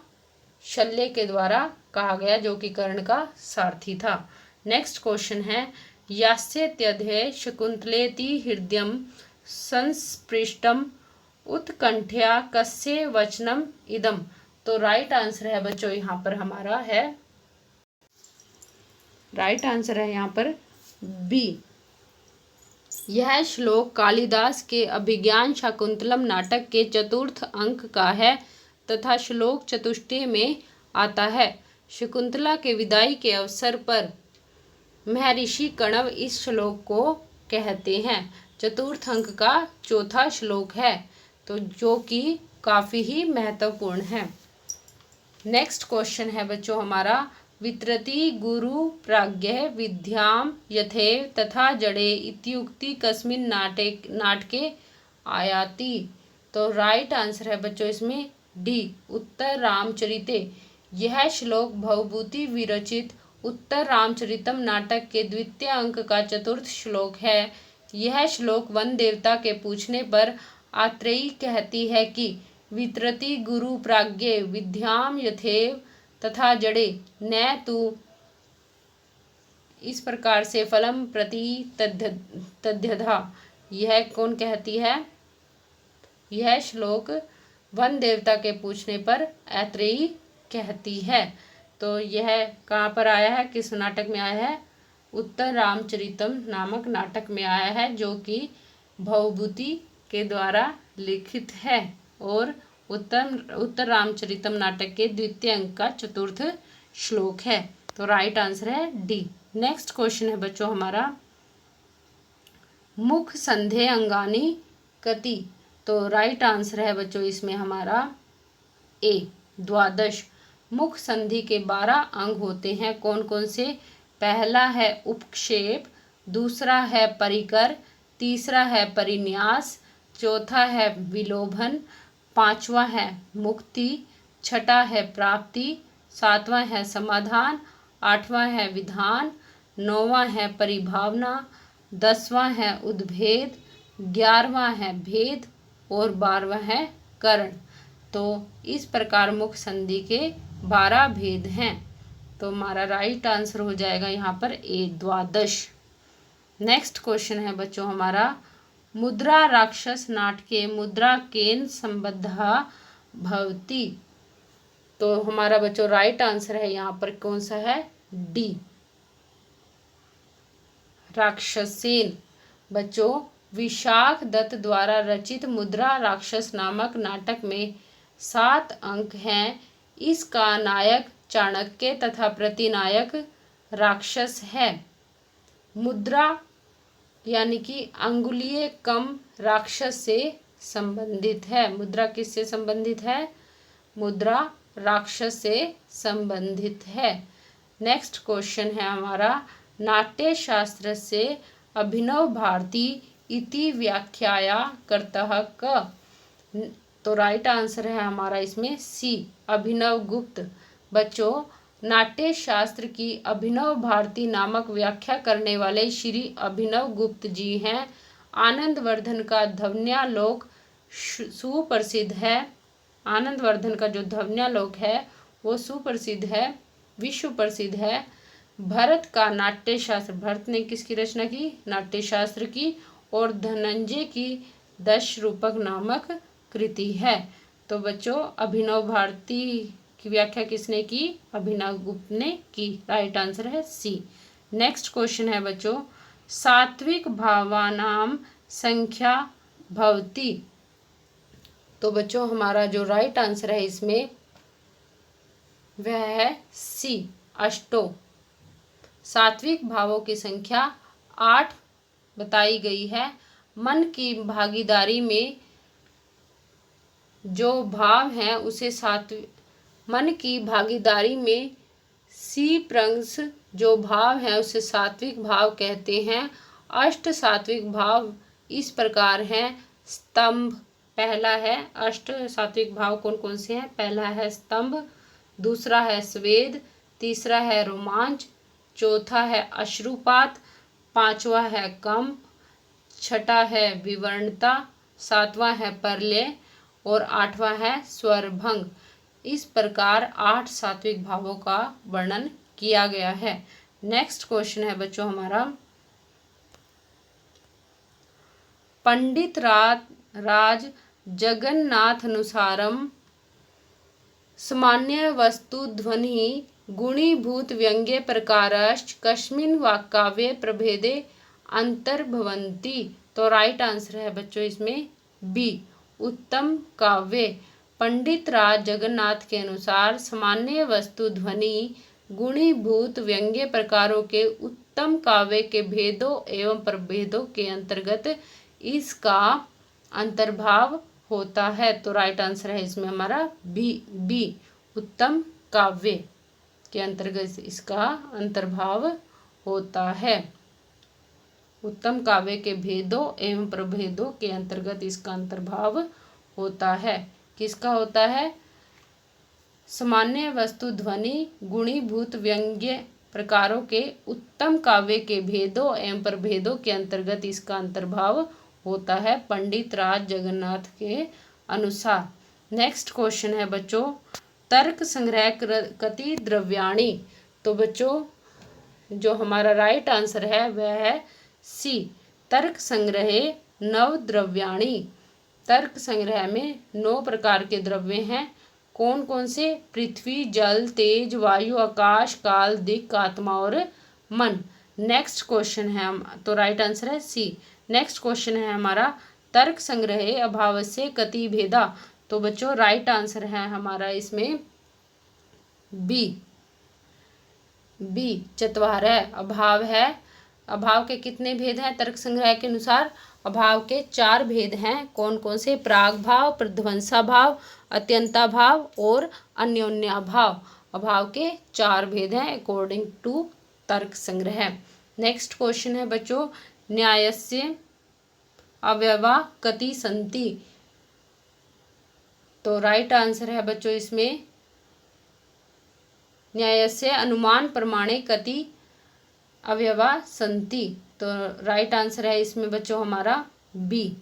शल्य के द्वारा कहा गया, जो कि कर्ण का सारथी था। नेक्स्ट क्वेश्चन है, यास्यत्यधे शकुंतलेति हृदयम संस्पृष्टम उत्कंठया कस्य वचनम इदम। तो राइट आंसर है बच्चों यहाँ पर हमारा है, राइट आंसर है यहाँ पर बी। यह श्लोक कालिदास के अभिज्ञान शाकुंतलम नाटक के चतुर्थ अंक का है तथा श्लोक चतुष्टय में आता है। शकुंतला के विदाई के अवसर पर महर्षि कण्व इस श्लोक को कहते हैं। चतुर्थ अंक का चौथा श्लोक है, तो जो कि काफ़ी ही महत्वपूर्ण है। नेक्स्ट क्वेश्चन है बच्चों हमारा, वितरति गुरु प्राज्ञः विद्याम यथैव तथा जड़े इत्युक्ति कस्मिन् नाटके आयाति। तो राइट आंसर है बच्चों इसमें डी, उत्तर रामचरिते। यह श्लोक भवभूति विरचित उत्तर रामचरितम नाटक के द्वितीय अंक का चतुर्थ श्लोक है। यह श्लोक वन देवता के पूछने पर आत्रेयी कहती है कि वितरति गुरु प्राज्ञे विद्याम यथैव तथा जड़े न तू, इस प्रकार से फलम प्रति तद्यथा। यह कौन कहती है? यह श्लोक वन देवता के पूछने पर आत्रेयी कहती है। तो यह कहाँ पर आया है, किस नाटक में आया है? उत्तर रामचरितम नामक नाटक में आया है, जो कि भवभूति के द्वारा लिखित है और उत्तर रामचरितम नाटक के द्वितीय अंक का चतुर्थ श्लोक है। तो राइट आंसर है डी। नेक्स्ट क्वेश्चन है बच्चों हमारा, मुख संधे अंगानी कति। तो राइट आंसर है बच्चों इसमें हमारा ए, 12। मुख संधि के 12 अंग होते हैं। कौन कौन से? पहला है उपक्षेप, दूसरा है परिकर, तीसरा है परिन्यास, चौथा है विलोभन, पांचवा है मुक्ति, छठा है प्राप्ति, सातवां है समाधान, आठवां है विधान, नौवां है परिभावना, 10वां है उद्भेद, 11वां है भेद और 12वां है करण। तो इस प्रकार मुख संधि के 12 भेद हैं। तो हमारा राइट आंसर हो जाएगा यहाँ पर ए, 12। नेक्स्ट क्वेश्चन है बच्चों हमारा, मुद्रा राक्षस नाटके मुद्रा केन संबद्धा भवति। तो हमारा बच्चों राइट आंसर है यहाँ पर कौन सा है? डी, राक्षसेन। बच्चों विशाख दत्त द्वारा रचित मुद्रा राक्षस नामक नाटक में 7 अंक हैं। इसका नायक चाणक्य तथा प्रतिनायक राक्षस है। मुद्रा यानी कि अंगुलीय कम राक्षस से संबंधित है। मुद्रा किससे संबंधित है? मुद्रा राक्षस से संबंधित है। नेक्स्ट क्वेश्चन है हमारा, नाट्य शास्त्र से अभिनव भारती इति व्याख्याया करतः क। तो राइट आंसर है हमारा इसमें सी, अभिनव गुप्त। बच्चों नाट्य शास्त्र की अभिनव भारती नामक व्याख्या करने वाले श्री अभिनव गुप्त जी हैं। आनंदवर्धन का ध्वन्यालोक सुप्रसिद्ध है। आनंदवर्धन का जो ध्वन्यालोक है वो सुप्रसिद्ध है, विश्व प्रसिद्ध है। भरत का नाट्य शास्त्र, भरत ने किसकी रचना की? नाट्य शास्त्र की। और धनंजय की दश रूपक नामक कृति है। तो बच्चों अभिनव भारती की व्याख्या किसने की? अभिनव गुप्त ने की। राइट आंसर है सी। नेक्स्ट क्वेश्चन है बच्चों, सात्विक भावानाम संख्या भवति। तो बच्चों हमारा जो राइट आंसर है इसमें वह है सी, अष्टो। सात्विक भावों की संख्या 8 बताई गई है। मन की भागीदारी में जो भाव हैं उसे मन की भागीदारी में सी प्रंश जो भाव है उसे सात्विक भाव कहते हैं। अष्ट सात्विक भाव इस प्रकार हैं। स्तंभ पहला है। अष्ट सात्विक भाव कौन कौन से हैं? पहला है स्तंभ, दूसरा है स्वेद, तीसरा है रोमांच, चौथा है अश्रुपात, पांचवा है कंप, छठा है विवर्णता, सातवां है प्रलय और आठवां है स्वरभंग। इस प्रकार 8 सात्विक भावों का वर्णन किया गया है। नेक्स्ट क्वेश्चन है बच्चों हमारा, पंडित राज जगन्नाथानुसारम सामान्य वस्तु ध्वनि गुणीभूत व्यंग्य प्रकारश्च कस्मिन् वाक्काव्ये प्रभेदे अंतर्भवन्ति। तो राइट आंसर है बच्चों इसमें बी, उत्तम काव्य। पंडित राज जगन्नाथ के अनुसार सामान्य वस्तु ध्वनि गुणीभूत व्यंग्य प्रकारों के उत्तम काव्य के भेदों एवं प्रभेदों के अंतर्गत इसका अंतर्भाव होता है। तो राइट आंसर है इसमें हमारा बी, उत्तम काव्य के अंतर्गत इसका अंतर्भाव होता है। उत्तम काव्य के भेदों एवं प्रभेदों के अंतर्गत इसका अंतर्भाव होता है। किसका होता है? सामान्य वस्तु ध्वनि गुणीभूत व्यंग्य प्रकारों के उत्तम काव्य के भेदों एवं प्रभेदों के अंतर्गत इसका अंतर्भाव होता है पंडित राज जगन्नाथ के अनुसार। नेक्स्ट क्वेश्चन है बच्चों, तर्क संग्रह कति द्रव्याणि। तो बच्चों जो हमारा राइट आंसर है वह है सी, तर्क संग्रहे 9 द्रव्याणि। तर्क संग्रह में 9 प्रकार के द्रव्य हैं। कौन कौन से? पृथ्वी, जल, तेज, वायु, आकाश, काल, दिक्, आत्मा और मन। नेक्स्ट क्वेश्चन है तो राइट आंसर है सी। नेक्स्ट क्वेश्चन है हमारा, तर्क संग्रहे अभावस्य कति भेदा। तो बच्चों राइट आंसर है हमारा इसमें बी, चत्वारः अभाव है। अभाव के कितने भेद हैं तर्क संग्रह के अनुसार? अभाव के 4 भेद हैं। कौन कौन से? प्राग भाव, प्रध्वंसा भाव, अत्यंता भाव और अन्योन्या भाव। अभाव के 4 भेद हैं अकॉर्डिंग टू तर्क संग्रह। नेक्स्ट क्वेश्चन है बच्चों, न्यायस्य अवयवा कति सन्ति। तो राइट आंसर है बच्चों इसमें न्यायस्य अनुमान प्रमाणे कति अवयवा सन्ति। तो राइट आंसर है इसमें बच्चों हमारा बी,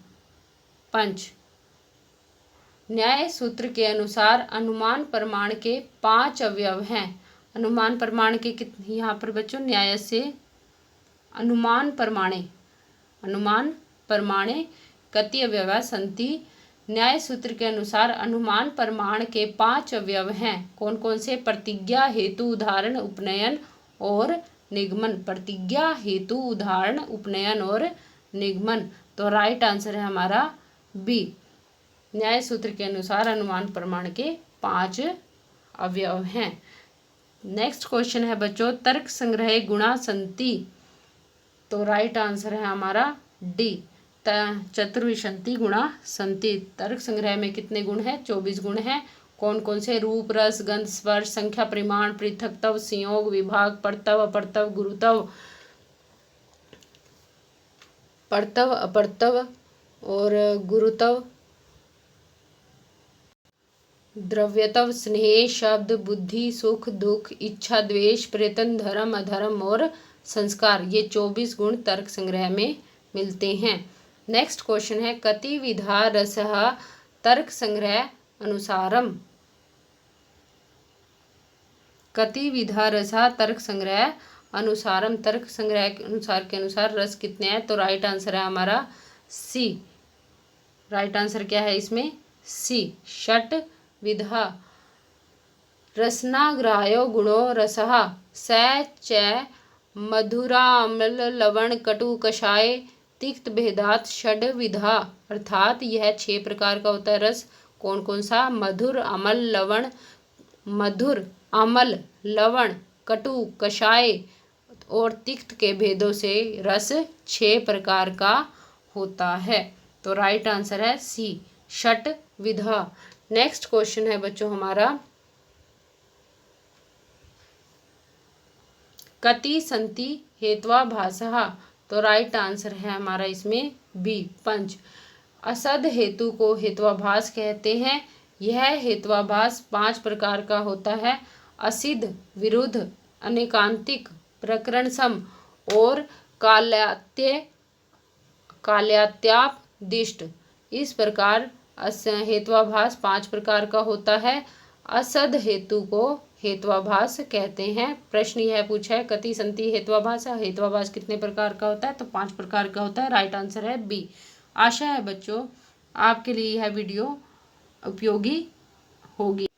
5। न्याय सूत्र के अनुसार अनुमान प्रमाण के 5 अवयव हैं। अनुमान प्रमाण के कितने यहाँ पर बच्चों? न्याय से अनुमान प्रमाणे कति अवयवा सन्ति। न्याय सूत्र के अनुसार अनुमान प्रमाण के 5 अवयव हैं। कौन कौन से? प्रतिज्ञा, हेतु, उदाहरण, उपनयन और निगमन। प्रतिज्ञा, हेतु, उदाहरण, उपनयन और निगमन। तो राइट आंसर है हमारा बी, न्याय सूत्र के अनुसार अनुमान प्रमाण के 5 अवयव हैं। नेक्स्ट क्वेश्चन है बच्चों, तर्क संग्रह गुणा सन्ति। तो राइट आंसर है हमारा डी, चतुर्विंशति गुणा सन्ति। तर्क संग्रह में कितने गुण हैं? 24 गुण हैं। कौन कौन से? रूप, रस, गंध, स्पर्श, संख्या, परिमाण, पृथकत्व, संयोग, विभाग, परतव, अपरतव, गुरुत्व, परतव, अपरतव और गुरुत्व, द्रव्यत्व, स्नेह, शब्द, बुद्धि, सुख, दुख, इच्छा, द्वेष, प्रयत्न, धर्म, अधर्म और संस्कार। ये 24 गुण तर्क संग्रह में मिलते हैं। नेक्स्ट क्वेश्चन है, कति विधा रसः तर्क संग्रह अनुसारम। कति विधा रसः तर्क संग्रह अनुसारम। तर्क संग्रह के अनुसार रस कितने हैं? तो राइट आंसर है हमारा सी। राइट आंसर क्या है इसमें? सी, षट विधा। रसनाग्राह्यो गुणो रसः स च मधुराम्ल लवण कटु कषाय तिक्त भेदात षड विधा। अर्थात यह 6 प्रकार का होता है रस। कौन कौन सा? मधुर, अमल, लवण, कटु, कषाय और तिक्त के भेदों से रस 6 प्रकार का होता है। तो राइट आंसर है सी, षट विधा। नेक्स्ट क्वेश्चन है बच्चों हमारा, कति सन्ति हेत्वाभासः, तो राइट आंसर है हमारा इसमें बी, पंच। असद हेतु को हेत्वाभास कहते हैं। यह हेत्वाभास 5 प्रकार का होता है: असिद्ध, विरुद्ध, अनेकांतिक, प्रकरण सम और काल्यात्यापदिष्ट। इस प्रकार हेत्वाभास 5 प्रकार का होता है। असद हेतु को हेत्वाभास कहते हैं। प्रश्न यह पूछा है कति सन्ति हेत्वाभास, हेत्वाभास कितने प्रकार का होता है, तो 5 प्रकार का होता है। राइट आंसर है बी। आशा है बच्चों आपके लिए यह वीडियो उपयोगी होगी।